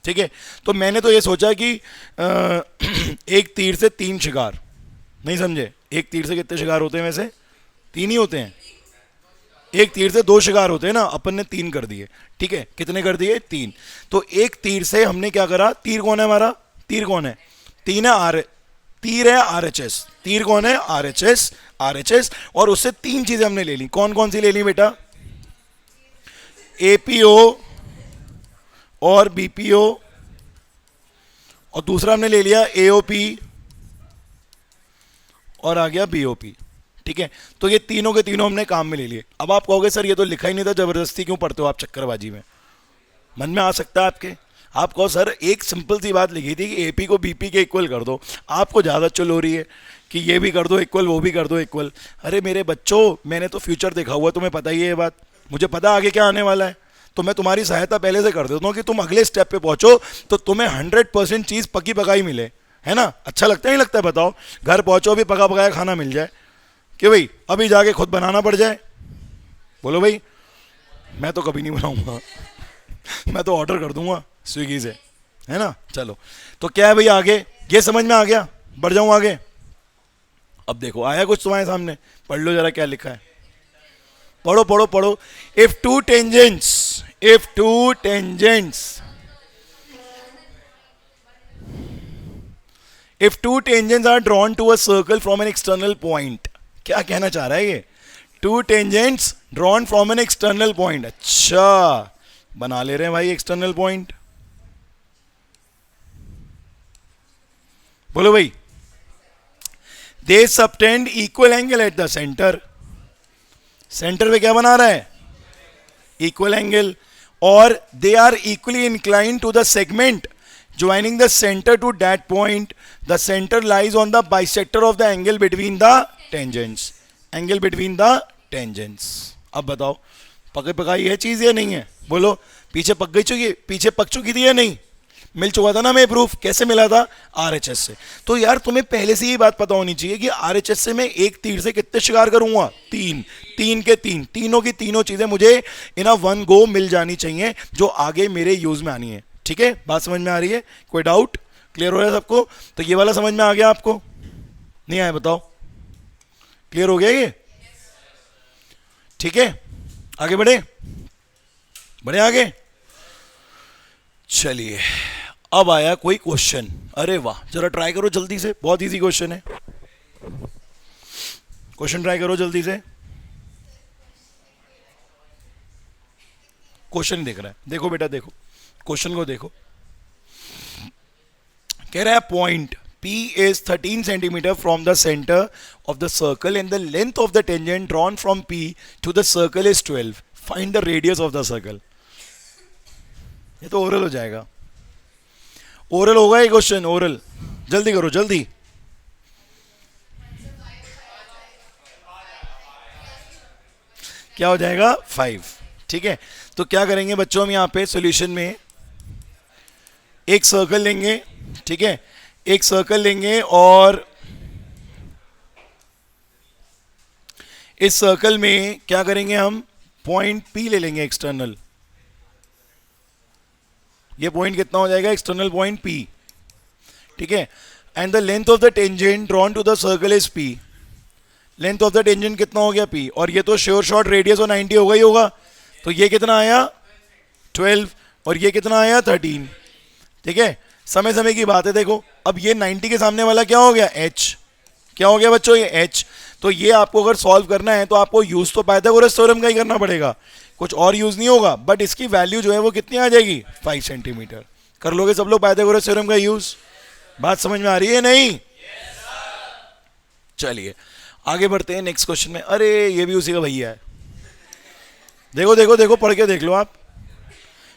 ठीक है। तो मैंने तो ये सोचा कि एक तीर से 3 शिकार, नहीं समझे, एक तीर से कितने शिकार होते हैं वैसे, 3 ही होते हैं। एक तीर से 2 शिकार होते हैं ना, अपन ने 3 कर दिए, ठीक है। कितने कर दिए, 3। तो एक तीर से हमने क्या करा, तीर कौन है हमारा, तीर कौन है, 3 है, तीर है आरएचएस, तीर कौन है, आरएचएस, आरएचएस। और उससे 3 चीजें हमने ले ली, कौन कौन सी ले ली बेटा, एपीओ और बीपीओ, और दूसरा हमने ले लिया एओपी, और आ गया बीओपी, ठीक है। तो ये तीनों के तीनों हमने काम में ले लिए। अब आप कहोगे सर ये तो लिखा ही नहीं था, जबरदस्ती क्यों पढ़ते हो आप चक्करबाजी में, मन में आ सकता है आपके। आप कहो सर एक सिंपल सी बात लिखी थी कि एपी को बीपी के इक्वल कर दो, आपको ज़्यादा चुल हो रही है कि ये भी कर दो इक्वल, वो भी कर दो इक्वल। अरे मेरे बच्चों, मैंने तो फ्यूचर देखा हुआ है, तुम्हें पता ही है ये बात, मुझे पता आगे क्या आने वाला है, तो मैं तुम्हारी सहायता पहले से कर देता हूँ कि तुम अगले स्टेप पे पहुंचो तो तुम्हें 100% चीज़ पकी पकाई मिले, है ना। अच्छा लगता है नहीं लगता है बताओ, घर पहुंचो अभी पका पकाया खाना मिल जाए कि भाई अभी जाके खुद बनाना पड़ जाए। बोलो भाई, मैं तो कभी नहीं बनाऊंगा मैं तो ऑर्डर कर दूंगा स्विगी से, है ना। चलो तो क्या है भाई, आगे ये समझ में आ गया, बढ़ जाऊं आगे। अब देखो आया कुछ तुम्हारे सामने, पढ़ लो जरा क्या लिखा है, पढ़ो पढ़ो पढ़ो। If two tangents, if two tangents, if two tangents are drawn to a circle from an external point, क्या कहना चाह रहा है ये, two tangents drawn from an external point. अच्छा बना ले रहे हैं भाई एक्सटर्नल पॉइंट, बोलो भाई। They subtend equal angle at the centre, centre पे क्या बना रहा है, इक्वल एंगल, और they are equally inclined to the segment joining the centre to that point, the centre lies on the bisector of the angle between the tangents, angle between the tangents. अब बताओ पकी पकाई है चीज या नहीं है, बोलो। पीछे पक गई चुकी, पीछे पक चुकी थी या नहीं, मिल चुका था ना मैं प्रूफ, कैसे मिला था, आरएचएस से। तो यार तुम्हें पहले से ये बात पता होनी चाहिए कि आरएचएस से मैं एक तीर से कितने शिकार करूंगा, तीन, तीन के तीन, तीनों की तीनों चीजें मुझे इन वन गो मिल जानी चाहिए जो आगे मेरे यूज में आनी है। ठीक है, बात समझ में आ रही है, कोई डाउट, क्लियर हो रहा है सबको। तो ये वाला समझ में आ गया आपको, नहीं आया बताओ, क्लियर हो गया ये, ठीक है। आगे बढ़े, बढ़े आगे, चलिए। अब आया कोई क्वेश्चन, अरे वाह, जरा ट्राई करो जल्दी से, बहुत इजी क्वेश्चन है, क्वेश्चन ट्राई करो जल्दी से। क्वेश्चन देख रहा है, देखो बेटा देखो, क्वेश्चन को देखो। कह रहा है point P is 13 centimeter from the center of the circle and the length of the tangent drawn from P to the circle is 12. Find the radius of the circle. ये तो ओरल हो जाएगा, oral होगा ये question, oral, जल्दी करो जल्दी। क्या हो जाएगा, 5। ठीक है, तो क्या करेंगे बच्चों, हम यहाँ पे सॉल्यूशन में एक सर्कल लेंगे, ठीक है, एक सर्कल लेंगे और इस सर्कल में क्या करेंगे हम, पॉइंट P ले लेंगे एक्सटर्नल, ये पॉइंट कितना हो जाएगा, एक्सटर्नल पॉइंट P, ठीक है। And the length of the tangent drawn to the circle is P, length of the tangent कितना हो गया P, और ये तो श्योर शॉर्ट रेडियस और 90 होगा ही होगा, तो ये कितना आया 12 और ये कितना आया 13, ठीक है। समय समय की बात है, देखो अब ये 90 के सामने वाला क्या हो गया, H, क्या हो गया बच्चों, ये H। तो ये आपको अगर सॉल्व करना है तो आपको यूज तो पाइथागोरस थ्योरम का ही करना पड़ेगा, कुछ और यूज नहीं होगा, बट इसकी वैल्यू जो है वो कितनी आ जाएगी, 5 सेंटीमीटर। कर लोगे सब लोग पाइथागोरस थ्योरम का यूज, बात समझ में आ रही है नहीं, चलिए आगे बढ़ते हैं नेक्स्ट क्वेश्चन में। अरे ये भी उसी का भैया है, देखो देखो देखो, पढ़ के देख लो आप,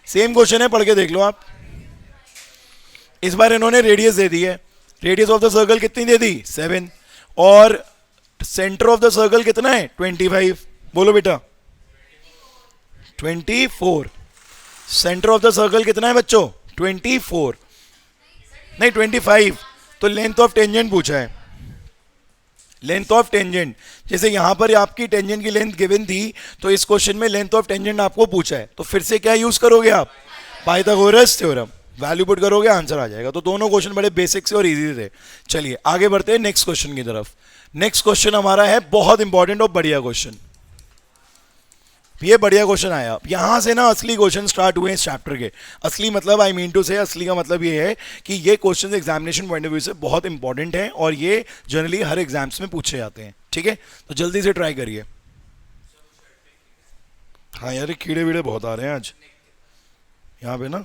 सेम क्वेश्चन है, पढ़ के देख लो आप। इस बार इन्होंने रेडियस दे दी है, रेडियस ऑफ द सर्कल कितनी दे दी, 7, और सेंटर ऑफ द सर्कल कितना है, 25। बोलो बेटा 24, सेंटर ऑफ द सर्कल कितना है बच्चों, 24 नहीं 25। तो लेंथ ऑफ टेंजेंट पूछा है, लेंथ ऑफ टेंजेंट, जैसे यहां पर आपकी टेंजेंट की लेंथ गिवन थी, तो इस क्वेश्चन में लेंथ ऑफ टेंजेंट आपको पूछा है, तो फिर से क्या यूज करोगे आप, पाइथागोरस थ्योरम, वैल्यू पुट करोगे आंसर आ जाएगा। तो दोनों क्वेश्चन बड़े बेसिक से और इजी थे। चलिए आगे बढ़ते हैं नेक्स्ट क्वेश्चन की तरफ। नेक्स्ट क्वेश्चन हमारा है बहुत इंपॉर्टेंट और बढ़िया क्वेश्चन, ये बढ़िया क्वेश्चन आया, यहां से ना असली क्वेश्चन स्टार्ट हुए इस चैप्टर के। असली मतलब आई मीन टू से, असली का मतलब ये है कि ये question examination point of view से बहुत इंपॉर्टेंट है और ये जनरली हर एग्जाम्स में पूछे जाते हैं, ठीक है। तो जल्दी से ट्राई करिए। हाँ यार कीड़े वीड़े बहुत आ रहे हैं आज यहाँ पे ना,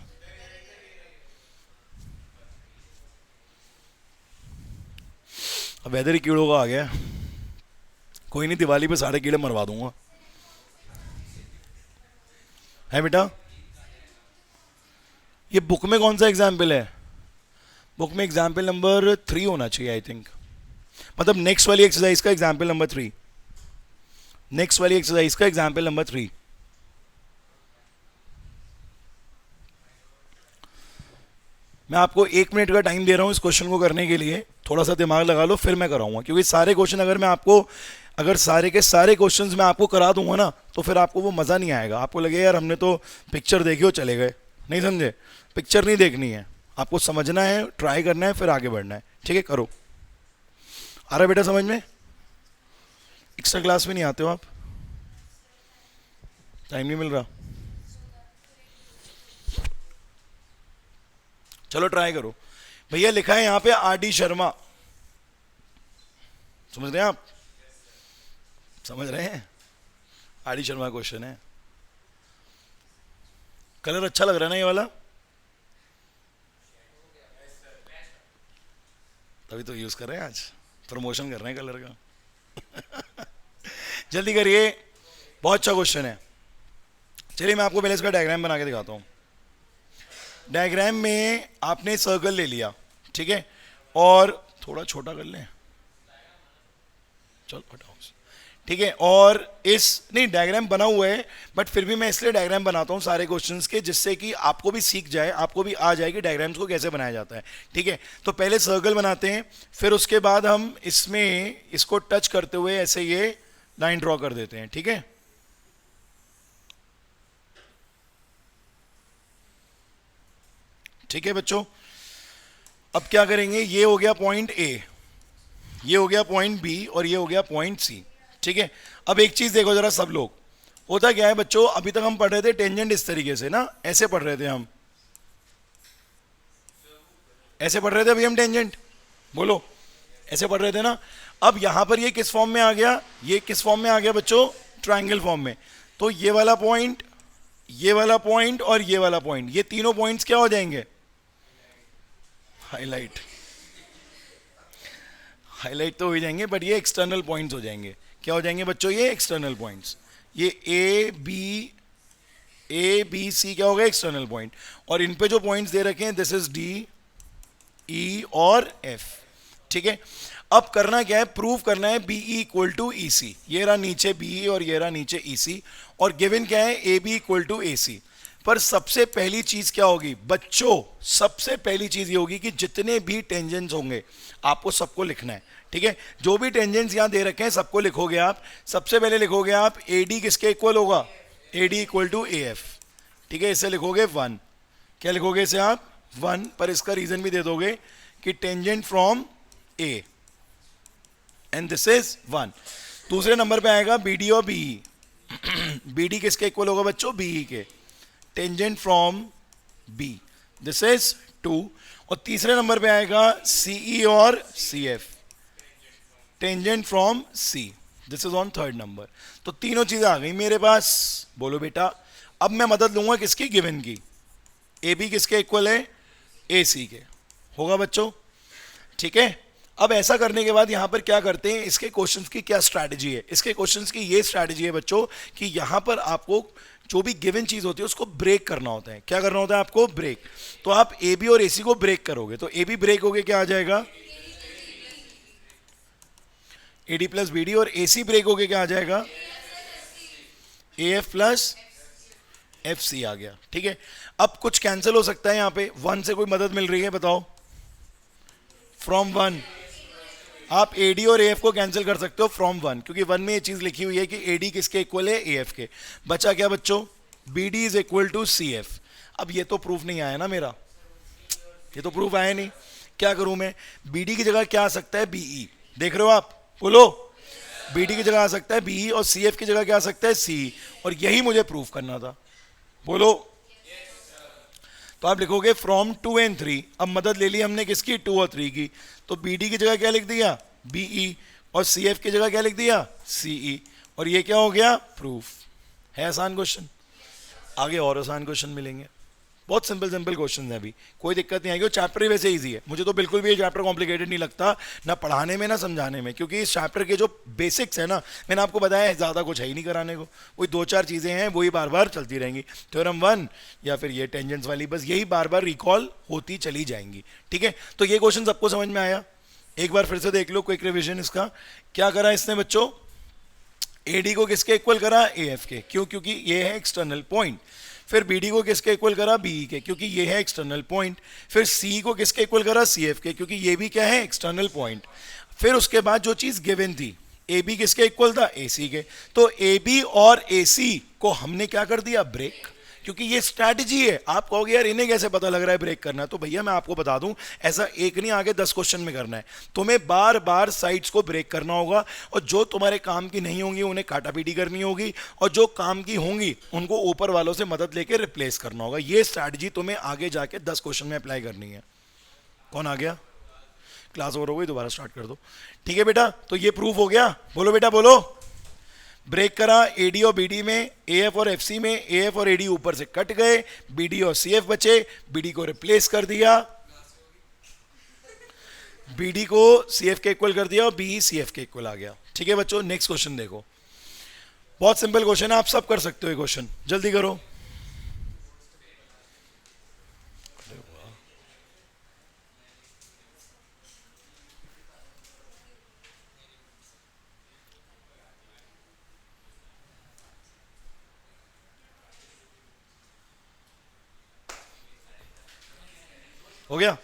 अब वेदर ही कीड़ों का आ गया, कोई नहीं, दिवाली पे सारे कीड़े मरवा दूंगा, है बेटा। ये बुक में कौन सा एग्जाम्पल है? बुक में एग्जाम्पल नंबर 3 होना चाहिए आई थिंक, मतलब नेक्स्ट वाली एक्सरसाइज का एग्जाम्पल नंबर 3, नेक्स्ट वाली एक्सरसाइज का एग्जाम्पल नंबर 3। मैं आपको 1 मिनट का टाइम दे रहा हूं इस क्वेश्चन को करने के लिए, थोड़ा सा दिमाग लगा लो, फिर मैं कराऊंगा, क्योंकि सारे क्वेश्चन अगर मैं आपको, अगर सारे के सारे क्वेश्चंस मैं आपको करा दूंगा ना, तो फिर आपको वो मज़ा नहीं आएगा, आपको लगेगा यार हमने तो पिक्चर देखी और चले गए। नहीं समझे? पिक्चर नहीं देखनी है, आपको समझना है, ट्राई करना है, फिर आगे बढ़ना है। ठीक है, करो। आ रहा है बेटा समझ में? एक्स्ट्रा क्लास में नहीं आते हो आप? टाइम नहीं मिल रहा? चलो ट्राई करो। भैया लिखा है यहां पे आर.डी. शर्मा, समझ रहे हैं आप? समझ रहे हैं? आर.डी. शर्मा क्वेश्चन है। कलर अच्छा लग रहा है ना ये वाला? तभी तो यूज कर रहे हैं, आज प्रमोशन कर रहे हैं कलर का। जल्दी करिए, बहुत अच्छा क्वेश्चन है। चलिए मैं आपको पहले इसका डायग्राम बना के दिखाता हूं। डायग्राम में आपने सर्कल ले लिया, ठीक है, और थोड़ा छोटा कर लें, चलो हटाओ, ठीक है। और इस, नहीं डायग्राम बना हुआ है, बट फिर भी मैं इसलिए डायग्राम बनाता हूं सारे क्वेश्चंस के, जिससे कि आपको भी सीख जाए, आपको भी आ जाए कि डायग्राम्स को कैसे बनाया जाता है। ठीक है, तो पहले सर्कल बनाते हैं, फिर उसके बाद हम इसमें इसको टच करते हुए ऐसे ये लाइन ड्रॉ कर देते हैं। ठीक है, ठीक है बच्चों। अब क्या करेंगे, ये हो गया पॉइंट ए, ये हो गया पॉइंट बी, और ये हो गया पॉइंट सी। ठीक है, अब एक चीज देखो जरा सब लोग, होता क्या है बच्चों, अभी तक हम पढ़ रहे थे टेंजेंट इस तरीके से ना, ऐसे पढ़ रहे थे हम, ऐसे पढ़ रहे थे अभी हम टेंजेंट, बोलो ऐसे पढ़ रहे थे ना। अब यहां पर ये किस फॉर्म में आ गया, ये किस फॉर्म में आ गया बच्चों, ट्राइंगल फॉर्म में। तो ये वाला पॉइंट, ये वाला पॉइंट और ये वाला पॉइंट, ये तीनों पॉइंट्स क्या हो जाएंगे, हाईलाइट, हाईलाइट तो हो जाएंगे, बट ये एक्सटर्नल पॉइंट्स हो जाएंगे। क्या हो जाएंगे बच्चों, ये एक्सटर्नल पॉइंट्स। ये ए बी सी क्या हो गया, एक्सटर्नल पॉइंट। और इन पे जो पॉइंट्स दे रखे हैं, दिस इज डी, ई और एफ। ठीक है, अब करना क्या है, प्रूव करना है बी इक्वल टू ई सी। ये रहा नीचे बी और ये रहा नीचे ई सी, और गिवन क्या है, ए बी इक्वल टू ए सी। पर सबसे पहली चीज क्या होगी बच्चों, सबसे पहली चीज ये होगी कि जितने भी टेंजेंट्स होंगे आपको सबको लिखना है। ठीक है, जो भी टेंजेंट्स यहां दे रखे हैं सबको लिखोगे आप। सबसे पहले लिखोगे आप ए डी किसके इक्वल होगा, A D equal to A F. ठीक है, इसे लिखोगे 1। क्या लिखोगे इसे आप, 1, पर इसका रीजन भी दे दोगे कि tangent from A, and this is 1। दूसरे नंबर पे आएगा बी डी और बीई। बी डी किसके इक्वल होगा बच्चों, बीई के। Tangent from B, this is 2। और तीसरे नंबर पे आएगा सीई और C F, tangent from C, this is on third number. तो तीनों चीजें आ गई मेरे पास। बोलो बेटा, अब मैं मदद लूंगा किसकी, गिवन की। ए बी किसके इक्वल है, ए सी के, होगा बच्चों। ठीक है, अब ऐसा करने के बाद यहां पर क्या करते हैं, इसके क्वेश्चंस की क्या स्ट्रैटेजी है, इसके क्वेश्चंस की ये स्ट्रैटेजी है बच्चों कि यहां पर आपको जो भी गिवन चीज होती है उसको ब्रेक करना होता है। क्या करना होता है आपको, ब्रेक। तो आप ए बी और ए सी को ब्रेक करोगे, तो ए बी ब्रेक हो गया, क्या आ जाएगा, A D plus B D, और ए सी ब्रेक हो गया, क्या आ जाएगा, A F plus F C आ गया। ठीक है, अब कुछ कैंसिल हो सकता है, यहां पे 1 से कोई मदद मिल रही है, बताओ, फ्रॉम 1 आप ए डी और ए एफ को कैंसिल कर सकते हो फ्रॉम 1, क्योंकि 1 में ये चीज लिखी हुई है कि ए डी किसके इक्वल है, ए एफ के। बचा क्या बच्चों, B D is equal to C F. अब ये तो प्रूफ नहीं आया ना मेरा, ये तो प्रूफ आया नहीं। क्या करूं मैं, बी डी की जगह क्या आ सकता है, बीई। देख रहे हो आप, बोलो, बी डी की जगह आ सकता है बीई, और सी एफ की जगह क्या आ सकता है, सी। और यही मुझे प्रूफ करना था, बोलो। तो आप लिखोगे फ्रॉम 2 and 3। अब मदद ले ली हमने किसकी, 2 और 3 की। तो बी डी की जगह क्या लिख दिया, बीई, और सी एफ की जगह क्या लिख दिया, सीई। और ये क्या हो गया, प्रूफ है। आसान क्वेश्चन, आगे और आसान क्वेश्चन मिलेंगे। बहुत सिंपल सिंपल क्वेश्चन है, अभी कोई दिक्कत नहीं आएगी, और चैप्टर ही वैसे इजी है। मुझे तो बिल्कुल भी ये चैप्टर कॉम्प्लिकेटेड नहीं लगता, ना पढ़ाने में ना समझाने में, क्योंकि इस चैप्टर के जो बेसिक्स है ना, मैंने आपको बताया है, ज़्यादा कुछ है ही नहीं कराने को। वही दो चार चीज़ें हैं, वही बार बार चलती रहेंगी। थ्योरम 1 या फिर ये टेंजेंट्स वाली, बस यही बार बार रिकॉल होती चली जाएंगी। ठीक है, तो ये क्वेश्चन सबको समझ में आया? एक बार फिर से देख लो, क्विक रिविजन इसका। क्या करा इसने बच्चों? AD को किसके इक्वल करा? AF के। क्यों? क्योंकि ये है एक्सटर्नल पॉइंट। फिर BD को किसके इक्वल करा? BE के, क्योंकि ये है एक्सटर्नल पॉइंट। फिर C को किसके इक्वल करा? CF के, क्योंकि ये भी क्या है? External point. फिर उसके बाद जो चीज गिवन थी, AB किसके इक्वल था? AC के। तो AB और AC को हमने क्या कर दिया? ब्रेक, क्योंकि ये स्ट्रैटेजी है। आप कहोगे यार इन्हें कैसे पता लग रहा है ब्रेक करना है? तो भैया मैं आपको बता दूं, ऐसा एक नहीं, आगे 10 क्वेश्चन में करना है। तुम्हें बार बार साइड्स को ब्रेक करना होगा, और जो तुम्हारे काम की नहीं होंगी उन्हें काटापीटी करनी होगी, और जो काम की होंगी उनको ऊपर वालों से मदद लेके रिप्लेस करना होगा। ये स्ट्रैटेजी तुम्हें आगे जाके 10 क्वेश्चन में अप्लाई करनी है। कौन आ गया? क्लास ओवर हो गई, दोबारा स्टार्ट कर दो। ठीक है बेटा, तो ये प्रूफ हो गया। बोलो बेटा बोलो। ब्रेक करा AD और BD में, AF और FC में। AF और AD ऊपर से कट गए, BD और CF बचे, BD को रिप्लेस कर दिया, BD को CF के इक्वल कर दिया, और BE CF के इक्वल आ गया। ठीक है बच्चों, नेक्स्ट क्वेश्चन देखो। बहुत सिंपल क्वेश्चन है, आप सब कर सकते हो ये क्वेश्चन, जल्दी करो। हो गया?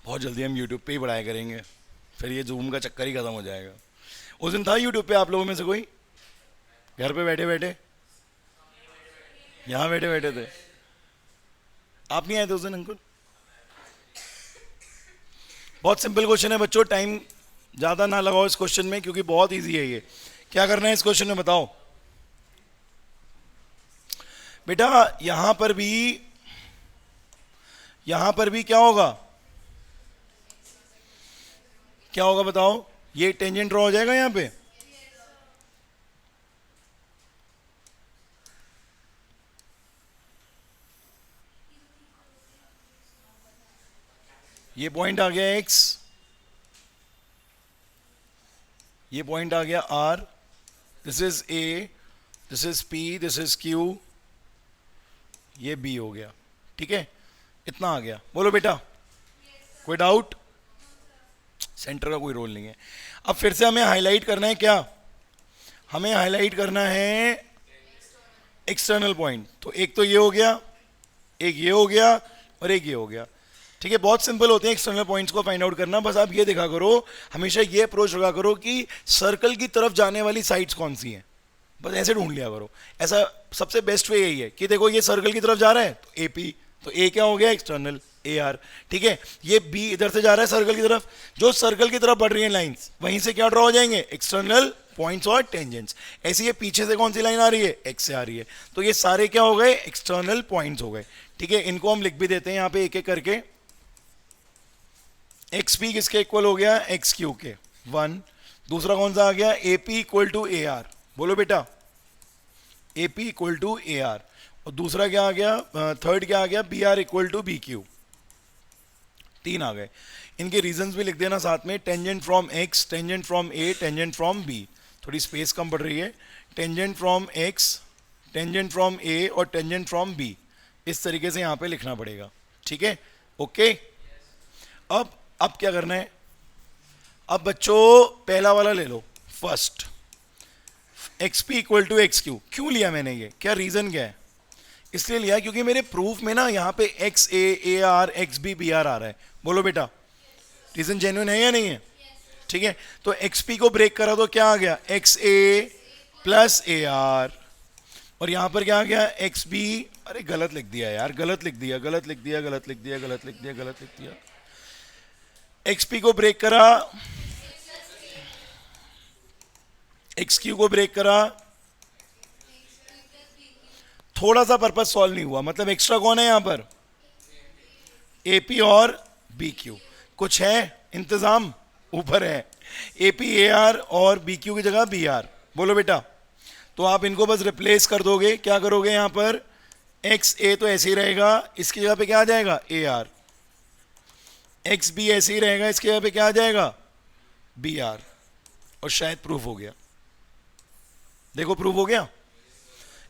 बहुत जल्दी हम YouTube पे ही पढ़ाया करेंगे, फिर ये जूम का चक्कर ही खत्म हो जाएगा। उस दिन था YouTube पे आप लोगों में से कोई? घर पे बैठे बैठे, यहाँ बैठे बैठे थे? आप नहीं आए थे उस दिन अंकुल? बहुत सिंपल क्वेश्चन है बच्चों, टाइम ज़्यादा ना लगाओ इस क्वेश्चन में, क्योंकि बहुत इजी है ये। क्या करना है इस क्वेश्चन में बताओ बेटा? यहां पर भी क्या होगा? क्या होगा बताओ? ये टेंजेंट ड्रॉ हो जाएगा यहां पे। ये पॉइंट आ गया x, ये पॉइंट आ गया r, this is a, this is p, this is q, ये b हो गया। ठीक है, इतना आ गया। बोलो बेटा, कोई डाउट? सेंटर का कोई रोल नहीं है। अब फिर से हमें हाईलाइट करना है क्या? हमें हाईलाइट करना है एक्सटर्नल पॉइंट। तो एक तो ये हो गया, एक ये हो गया, और एक ये हो गया। ठीक है, बहुत सिंपल होते हैं एक्सटर्नल पॉइंट्स को फाइंड आउट करना। बस आप ये देखा करो, हमेशा ये अप्रोच रखा करो कि सर्कल की तरफ जाने वाली साइड्स कौन सी हैं, बस ऐसे ढूंढ लिया करो। ऐसा सबसे बेस्ट वे यही है कि देखो ये सर्कल की तरफ जा रहा है तो AP, तो A क्या हो गया? External AR। ठीक है, ये B इधर से जा रहा है सर्कल की तरफ, जो सर्कल की तरफ बढ़ रही है लाइंस, वहीं से क्या ड्रॉ हो जाएंगे? एक्सटर्नल पॉइंट्स और टेंजेंट्स। ऐसे ये पीछे से कौन सी लाइन आ रही है? X से आ रही है, तो ये सारे क्या हो गए? एक्सटर्नल पॉइंट्स हो गए। ठीक है, इनको हम लिख भी देते हैं यहाँ पे एक एक करके। XP किसके इक्वल हो गया? XQ के 1। दूसरा कौन सा आ गया? AP equal to AR। बोलो बेटा, AP इक्वल टू AR। और दूसरा क्या आ गया? थर्ड क्या आ गया? BR equal to BQ। 3 आ गए। इनके रीजंस भी लिख देना साथ में। Tangent from X, tangent from A, tangent from B। थोड़ी स्पेस कम पड़ रही है। Tangent from X, tangent from A और टेंजेंट फ्रॉम B, इस तरीके से यहाँ पे लिखना पड़ेगा। ठीक है, ओके। अब क्या करना है? अब बच्चों पहला वाला ले लो, first. XP equal to XQ। क्यों लिया मैंने ये? क्या रीजन क्या है? इसलिए लिया क्योंकि मेरे प्रूफ में ना यहाँ पे XA, AR, XB, BR आ रहा है। बोलो बेटा, रीजन जेन्युइन है या नहीं है? ठीक है, तो XP को ब्रेक करा तो क्या आ गया, XA प्लस AR, और यहां पर क्या आ गया, XB, अरे गलत लिख दिया यार, गलत लिख दिया, गलत लिख दिया, गलत लिख दिया, गलत लिख दिया, गलत लिख दिया। XP को ब्रेक करा, XQ को ब्रेक करा, थोड़ा सा पर्पस सॉल्व नहीं हुआ, मतलब एक्स्ट्रा कौन है यहां पर, AP और BQ, कुछ है इंतजाम, ऊपर है AP AR और BQ की जगह BR, बोलो बेटा, तो आप इनको बस रिप्लेस कर दोगे, क्या करोगे यहां पर, XA तो ऐसे ही रहेगा, इसकी जगह पे क्या आ जाएगा, AR, XB ऐसे ही रहेगा, इसकी जगह पे क्या आ जाएगा, BR, और शायद प्रूफ हो गया, देखो प्रूफ हो गया,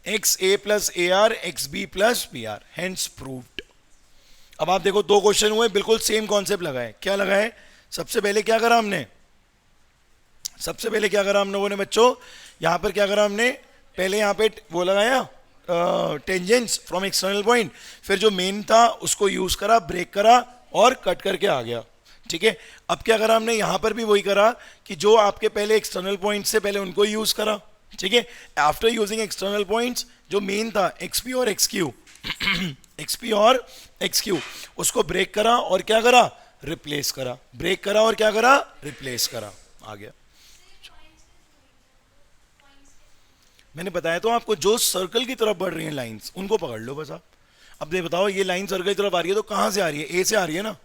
XA plus AR XB plus BR, hence proved. अब आप देखो दो क्वेश्चन हुए, बिल्कुल सेम कॉन्सेप्ट लगा है, क्या लगा है, सबसे पहले क्या करा हमने, सबसे पहले क्या करा हम लोगों ने बच्चों, यहां पर क्या करा हमने, पहले यहां पे वो लगाया टेंजेंट्स फ्रॉम एक्सटर्नल पॉइंट, फिर जो मेन था उसको यूज करा, ब्रेक करा और कट करके आ गया, ठीक है। अब क्या करा हमने, यहां पर भी वही करा कि जो आपके पहले एक्सटर्नल पॉइंट से पहले उनको यूज करा, ठीक है। आफ्टर यूजिंग एक्सटर्नल पॉइंट्स, जो मेन था XP और XQ XP और XQ, उसको ब्रेक करा और क्या करा, रिप्लेस करा, ब्रेक करा और क्या करा, रिप्लेस करा, आ गया। मैंने बताया तो आपको, जो सर्कल की तरफ बढ़ रही हैं लाइंस, उनको पकड़ लो बस आप। अब ये बताओ, ये लाइन सर्कल की तरफ आ रही है तो कहां से आ रही है, A से आ रही है ना,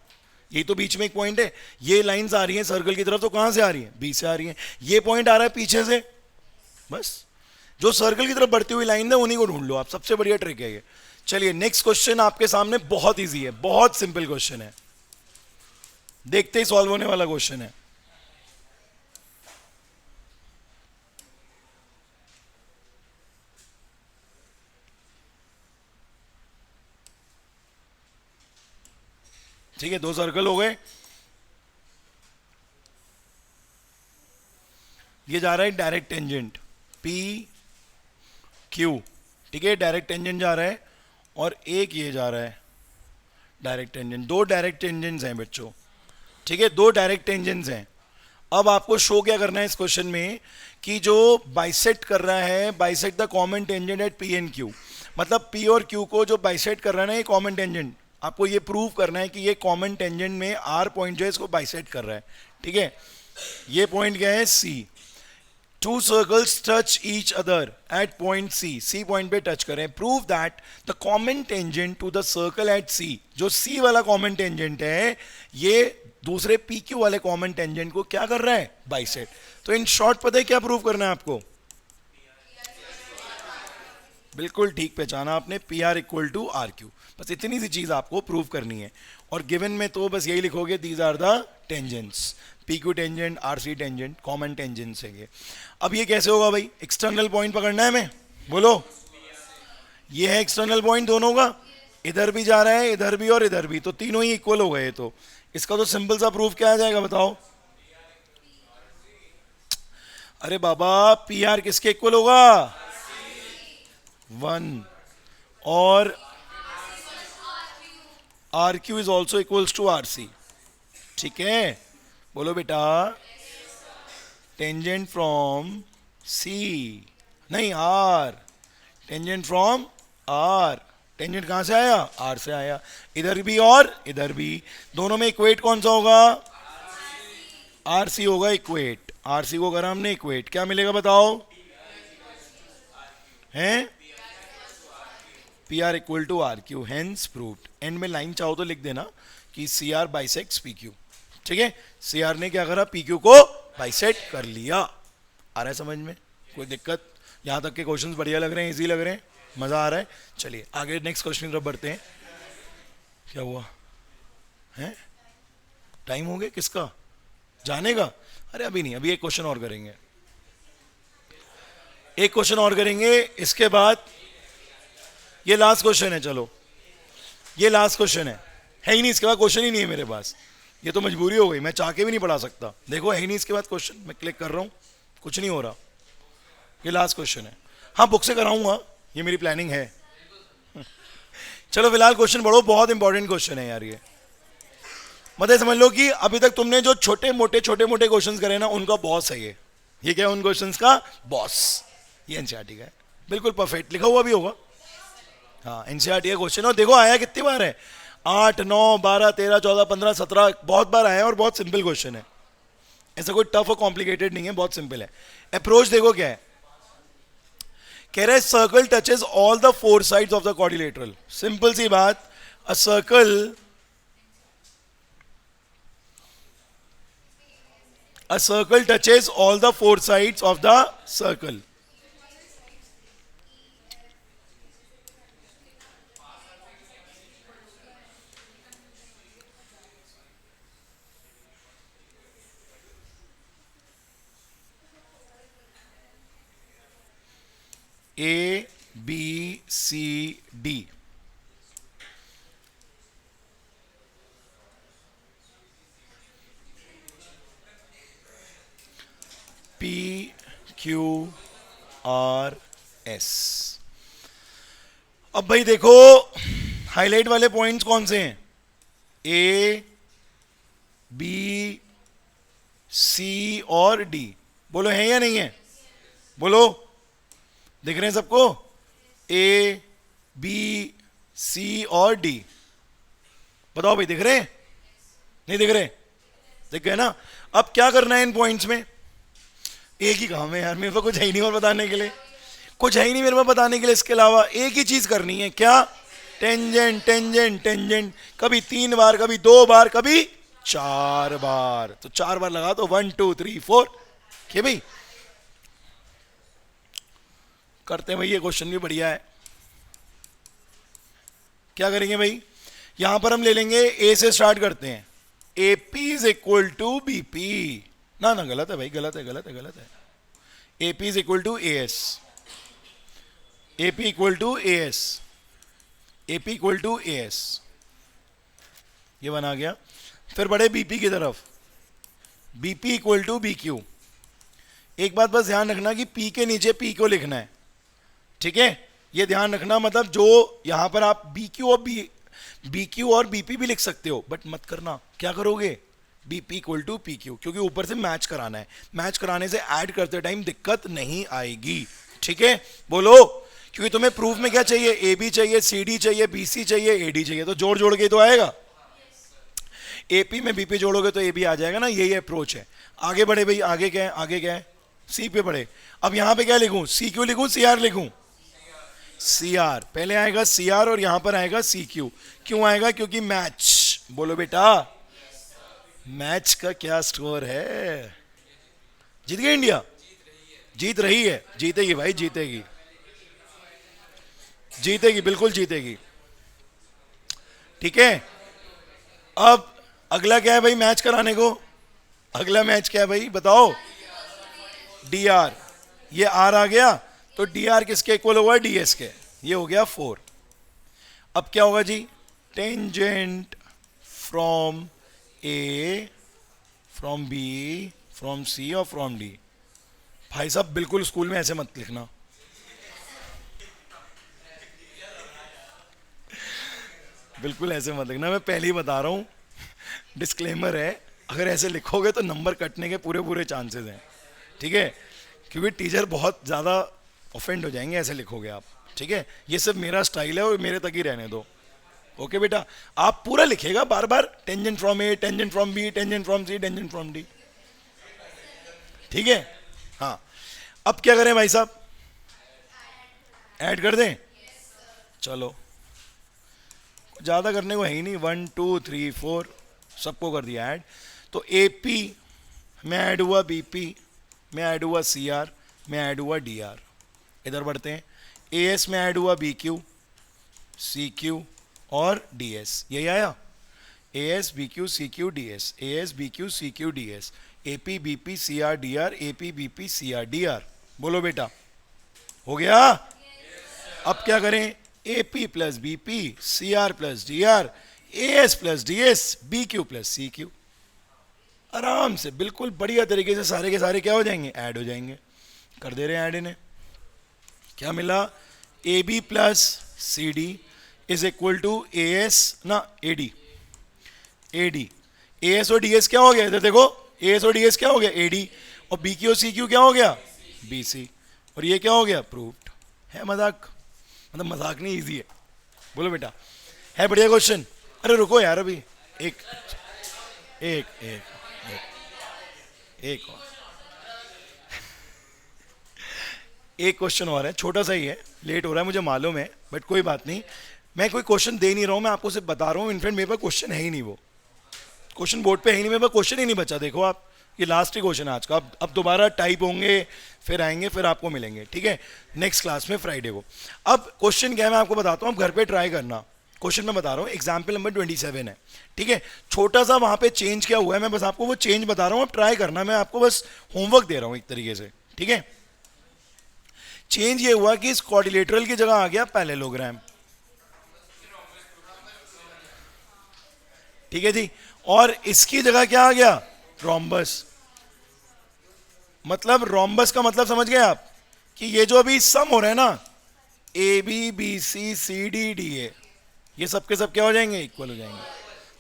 ये तो बीच में एक पॉइंट है, ये लाइंस आ रही हैं सर्कल की तरफ तो कहां से आ रही है, B से आ रही है, ये पॉइंट आ रहा है पीछे से, बस जो सर्कल की तरफ बढ़ती हुई लाइन है उन्हीं को ढूंढ लो आप, सबसे बढ़िया ट्रिक है ये। चलिए नेक्स्ट क्वेश्चन आपके सामने बहुत इजी है, बहुत सिंपल क्वेश्चन है, देखते ही सॉल्व होने वाला क्वेश्चन है। ठीक है, दो सर्कल हो गए, ये जा रहा है डायरेक्ट टेंजेंट PQ, ठीक है, डायरेक्ट टेंजेंट जा रहा है, और एक ये जा रहा है डायरेक्ट टेंजेंट, दो डायरेक्ट टेंजेंट्स हैं बच्चों, ठीक है, दो डायरेक्ट टेंजेंट्स हैं। अब आपको शो क्या करना है इस क्वेश्चन में, कि जो बाइसेक्ट कर रहा है, bisect the common tangent at P and Q, मतलब P और Q को जो बाइसेक्ट कर रहा है ना, ये कॉमन टेंजेंट, आपको ये प्रूव करना है कि ये कॉमन टेंजेंट में R पॉइंट जो है इसको बाइसेक्ट कर रहा है, ठीक है। ये पॉइंट क्या है, C, two circles touch each other at point C point पे टच करें, prove that the common tangent to the circle at C, जो C वाला कॉमन टेंजेंट है, ये दूसरे PQ वाले कॉमन टेंजेंट को क्या कर रहा है, बाइसेक्ट। तो इन शॉर्ट पता है क्या प्रूव करना है आपको, बिल्कुल ठीक पहचाना आपने, PR इक्वल टू RQ, बस इतनी सी चीज आपको प्रूव करनी है। और गिवन में तो बस यही लिखोगे, these are the tangents, PQ tangent, RC tangent, common tangents है। अब ये कैसे होगा भाई, एक्सटर्नल पॉइंट पकड़ना है हमें, बोलो, ये है एक्सटर्नल पॉइंट दोनों का, इधर भी जा रहा है, इधर भी और इधर भी, तो तीनों ही इक्वल हो गए, तो इसका तो सिंपल सा प्रूफ क्या आ जाएगा बताओ, अरे बाबा PR किसके इक्वल होगा, 1, और RQ is also equals to RC, ठीक है, बोलो बेटा, टेंजेंट फ्रॉम C, नहीं R, tangent from R, tangent कहां से आया, R से आया, इधर भी और इधर भी, दोनों में इक्वेट कौन सा होगा, RC होगा इक्वेट, RC को करा हमने इक्वेट, क्या मिलेगा बताओ, हैं, PR equal to RQ, hence proved. End में लाइन चाहो तो लिख देना कि CR बाइसेक्ट्स PQ, ठीक है, CR ने क्या करा, PQ को बाइसेक्ट कर लिया। आ रहा है समझ में, कोई दिक्कत, यहां तक के क्वेश्चंस बढ़िया लग रहे हैं, इजी लग रहे हैं, मजा आ रहा है। चलिए आगे नेक्स्ट क्वेश्चन की तरफ बढ़ते हैं। क्या हुआ है, टाइम हो गया किसका, जाने का, अरे अभी नहीं, अभी एक क्वेश्चन और करेंगे, एक क्वेश्चन और करेंगे, इसके बाद ये लास्ट क्वेश्चन है, चलो ये लास्ट क्वेश्चन है ही नहीं, इसके बाद क्वेश्चन ही नहीं है मेरे पास, ये तो मजबूरी हो गई, मैं चाह के भी नहीं पढ़ा सकता, देखो है ही नहीं इसके बाद क्वेश्चन, मैं क्लिक कर रहा हूं, कुछ नहीं हो रहा, ये लास्ट क्वेश्चन है, हाँ बुक से कराऊंगा, ये मेरी प्लानिंग है। चलो फिलहाल क्वेश्चन पढ़ो, बहुत इंपॉर्टेंट क्वेश्चन है यार ये, मतलब समझ लो कि अभी तक तुमने जो छोटे मोटे क्वेश्चंस करे ना, उनका बॉस है ये। ये क्या है उन क्वेश्चंस का बॉस। ये एनसीईआरटी का है, बिल्कुल परफेक्ट लिखा हुआ भी होगा। हाँ एनसीईआरटी का क्वेश्चन, और देखो आया कितनी बार है, 8 9 12 13 14 15 17, बहुत बार आया है और बहुत सिंपल क्वेश्चन है। ऐसा कोई टफ और कॉम्प्लिकेटेड नहीं है, बहुत सिंपल है। अप्रोच देखो क्या है, कह रहे हैं circle touches all the 4 sides of the quadrilateral. Simple सी बात, a circle touches all the 4 sides of the circle. A, B, C, D. P, Q, R, S. अब भाई देखो हाईलाइट वाले पॉइंट्स कौन से हैं, A, B, C और D। बोलो है या नहीं है, बोलो, दिख रहे हैं सबको, A, B, C और D। बताओ भाई दिख रहे हैं, नहीं दिख रहे, दिख गए ना। अब क्या करना है इन पॉइंट्स में, एक ही काम है यार, मेरे पास कुछ है ही नहीं और बताने के लिए, कुछ है ही नहीं मेरे पास बताने के लिए इसके अलावा, एक ही चीज करनी है, क्या, टेंजेंट टेंजेंट टेंजेंट, कभी 3 बार, कभी 2 बार, कभी 4 बार। तो 4 बार लगा तो 1 2 3 4 के भाई। करते हैं भाई, ये क्वेश्चन भी बढ़िया है। क्या करेंगे भाई, यहां पर हम ले लेंगे ए से स्टार्ट करते हैं, A P is equal to B P. ना ना गलत है भाई, गलत है गलत है गलत है। A P is equal to A S, A P equal to A S, A P equal to A S, ये बना गया। फिर बढ़े बीपी की तरफ, B P equal to B Q. एक बात बस ध्यान रखना कि पी के नीचे पी को लिखना है, ठीक है, ये ध्यान रखना। मतलब जो यहां पर आप बी क्यू और बीपी भी लिख सकते हो, बट मत करना, क्या करोगे, B P equal to P Q, क्योंकि ऊपर से मैच कराना है, मैच कराने से ऐड करते टाइम दिक्कत नहीं आएगी, ठीक है। बोलो, क्योंकि तुम्हें प्रूफ में क्या चाहिए, ए बी चाहिए, सी डी चाहिए, बी सी चाहिए, ए डी चाहिए, तो जोड़ जोड़ के तो आएगा। एपी में बीपी जोड़ोगे तो ए बी आ जाएगा ना, यही अप्रोच है। आगे बढ़े भाई, आगे क्या है, आगे क्या है, सी पे बढ़े। अब यहां पे क्या लिखूं, सी क्यू लिखूं, सी आर लिखूं, सी आर। पहले आएगा सी आर और यहां पर आएगा सी क्यू। क्यों आएगा, क्योंकि मैच। बोलो बेटा, मैच का क्या स्कोर है, जीत गई इंडिया, जीत रही है, जीतेगी भाई, जीतेगी जीतेगी, बिल्कुल जीतेगी, ठीक है। अब अगला क्या है भाई मैच कराने को, अगला मैच क्या है भाई बताओ, डी आर। ये आर आ गया तो डी आर किसके इक्वल होगा, डी एस के, ये हो गया 4। अब क्या होगा जी, tangent from A, from B, from C और फ्रॉम डी। भाई साहब बिल्कुल स्कूल में ऐसे मत लिखना, बिल्कुल ऐसे मत लिखना, मैं पहले ही बता रहा हूं, डिस्क्लेमर है, अगर ऐसे लिखोगे तो नंबर कटने के पूरे पूरे चांसेस हैं, ठीक है, क्योंकि टीचर बहुत ज़्यादा ऑफेंड हो जाएंगे ऐसे लिखोगे आप, ठीक है। ये सिर्फ मेरा स्टाइल है और मेरे तक ही रहने दो, ओके बेटा। आप पूरा लिखेगा बार बार, tangent from A, tangent from B, tangent from C, tangent from D, ठीक है। हाँ, अब क्या करें भाई साहब, ऐड कर दें, चलो ज़्यादा करने को है ही नहीं, 1 2 3 4 सबको कर दिया ऐड। तो ए पी में ऐड हुआ, बी पी में ऐड हुआ, सी आर में ऐड हुआ, डी आर। इधर बढ़ते हैं, ए एस में ऐड हुआ बी क्यू, सी क्यू और डी एस, यही आया, A S B Q C Q D S, A S B Q C Q D S, A P B P C R D R, A P B P C R D are. बोलो बेटा, हो गया। अब क्या करें, A P plus B P, C R plus D R, A S plus D S, B Q plus C Q. आराम से बिल्कुल बढ़िया तरीके से सारे के सारे क्या हो जाएंगे, ऐड हो जाएंगे। कर दे रहे हैं ऐड इन्हें, क्या मिला, A B plus C D is equal to A S ना A D, A D, AS और डीएस क्या हो गया, इधर देखो, एएस और डीएस क्या हो गया, एडी, और बी क्यू और सी क्यू क्या हो गया, बीसी, और ये क्या हो गया, प्रूव्ड। है मजाक, मतलब मजाक नहीं, इजी है, बोलो बेटा, है बढ़िया क्वेश्चन। अरे रुको यार, अभी एक एक एक एक और एक क्वेश्चन और है, छोटा सा ही है, लेट हो रहा है मुझे मालूम है, बट कोई बात नहीं, मैं कोई क्वेश्चन दे नहीं रहा हूँ, मैं आपको सिर्फ बता रहा हूँ। इनफैक्ट मेरे पास क्वेश्चन है ही नहीं, वो क्वेश्चन बोर्ड पे है ही नहीं, मेरे पास क्वेश्चन ही नहीं बचा। देखो आप, ये लास्ट ही क्वेश्चन है आज का, अब दोबारा टाइप होंगे, फिर आएंगे, फिर आपको मिलेंगे, ठीक है, नेक्स्ट क्लास में फ्राइडे को। अब क्वेश्चन क्या है मैं आपको बताता हूँ, आप घर पे ट्राई करना। क्वेश्चन मैं बता रहा हूँ, एग्जाम्पल नंबर 27 है, ठीक है, छोटा सा वहाँ पे चेंज क्या हुआ है, मैं बस आपको वो चेंज बता रहा हूँ, आप ट्राई करना, मैं आपको बस होमवर्क दे रहा हूँ एक तरीके से, ठीक है। चेंज ये हुआ कि इस क्वाड्रिलेटरल की जगह आ गया पैरेललोग्राम, ठीक है जी, और इसकी जगह क्या आ गया, रोम्बस। मतलब रोम्बस का मतलब समझ गए आप, कि ये जो अभी सम हो रहा है ना, A B B C C D D A, ये सब के सब क्या हो जाएंगे, इक्वल हो जाएंगे।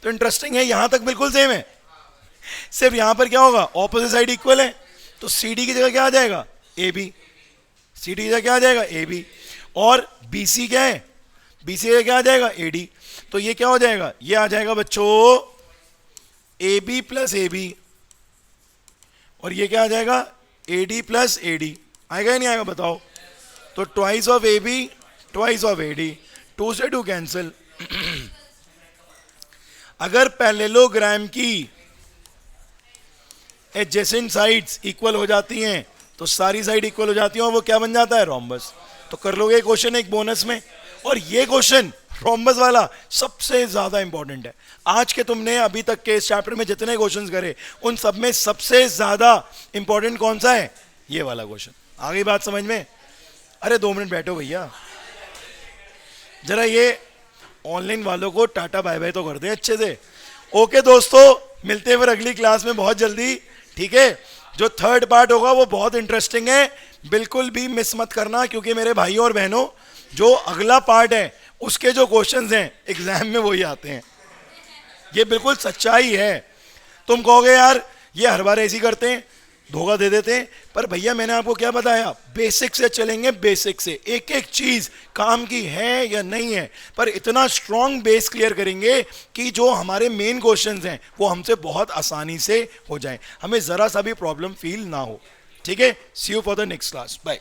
तो इंटरेस्टिंग है, यहां तक बिल्कुल सेम है, सिर्फ यहां पर क्या होगा, ऑपोजिट साइड इक्वल है, तो सी डी की जगह क्या आ जाएगा, ए बी, सी डी की जगह क्या आ जाएगा, ए बी, और बी सी क्या है, बी सी की जगह क्या आ जाएगा, ए डी। तो ये क्या हो जाएगा, ये आ जाएगा बच्चों A B plus A B, और ये क्या आ जाएगा, A D plus A D. आएगा या नहीं आएगा बताओ, तो twice of A B twice of A D, two से टू कैंसिल। अगर पैरेललोग्राम की एडजेसेंट साइड्स इक्वल हो जाती हैं तो सारी साइड इक्वल हो जाती हैं, और वो क्या बन जाता है, रोम्बस। तो कर लोगे क्वेश्चन एक बोनस में, और ये क्वेश्चन रोम्बस वाला सबसे ज्यादा इंपॉर्टेंट है। आज के तुमने अभी तक के इस चैप्टर में जितने क्वेश्चंस करे उन सब में सबसे ज्यादा इंपॉर्टेंट कौन सा है, ये वाला क्वेश्चन। आ गई बात समझ में? अरे 2 मिनट बैठो भैया, जरा ये ऑनलाइन वालों को टाटा बाय बाय तो कर दे अच्छे से। ओके दोस्तों, मिलते हैं फिर अगली क्लास में बहुत जल्दी, ठीक है। जो थर्ड पार्ट होगा वो बहुत इंटरेस्टिंग है, बिल्कुल भी मिस मत करना, क्योंकि मेरे भाइयों और बहनों जो अगला पार्ट है उसके जो क्वेश्चंस हैं एग्जाम में वही आते हैं, ये बिल्कुल सच्चाई है। तुम कहोगे यार ये हर बार ऐसी करते हैं, धोखा दे देते हैं, पर भैया मैंने आपको क्या बताया, बेसिक से चलेंगे, बेसिक से एक एक चीज काम की है या नहीं है, पर इतना स्ट्रॉन्ग बेस क्लियर करेंगे कि जो हमारे मेन क्वेश्चंस हैं वो हमसे बहुत आसानी से हो जाएं, हमें जरा सा भी प्रॉब्लम फील ना हो, ठीक है। See you for the next class, bye.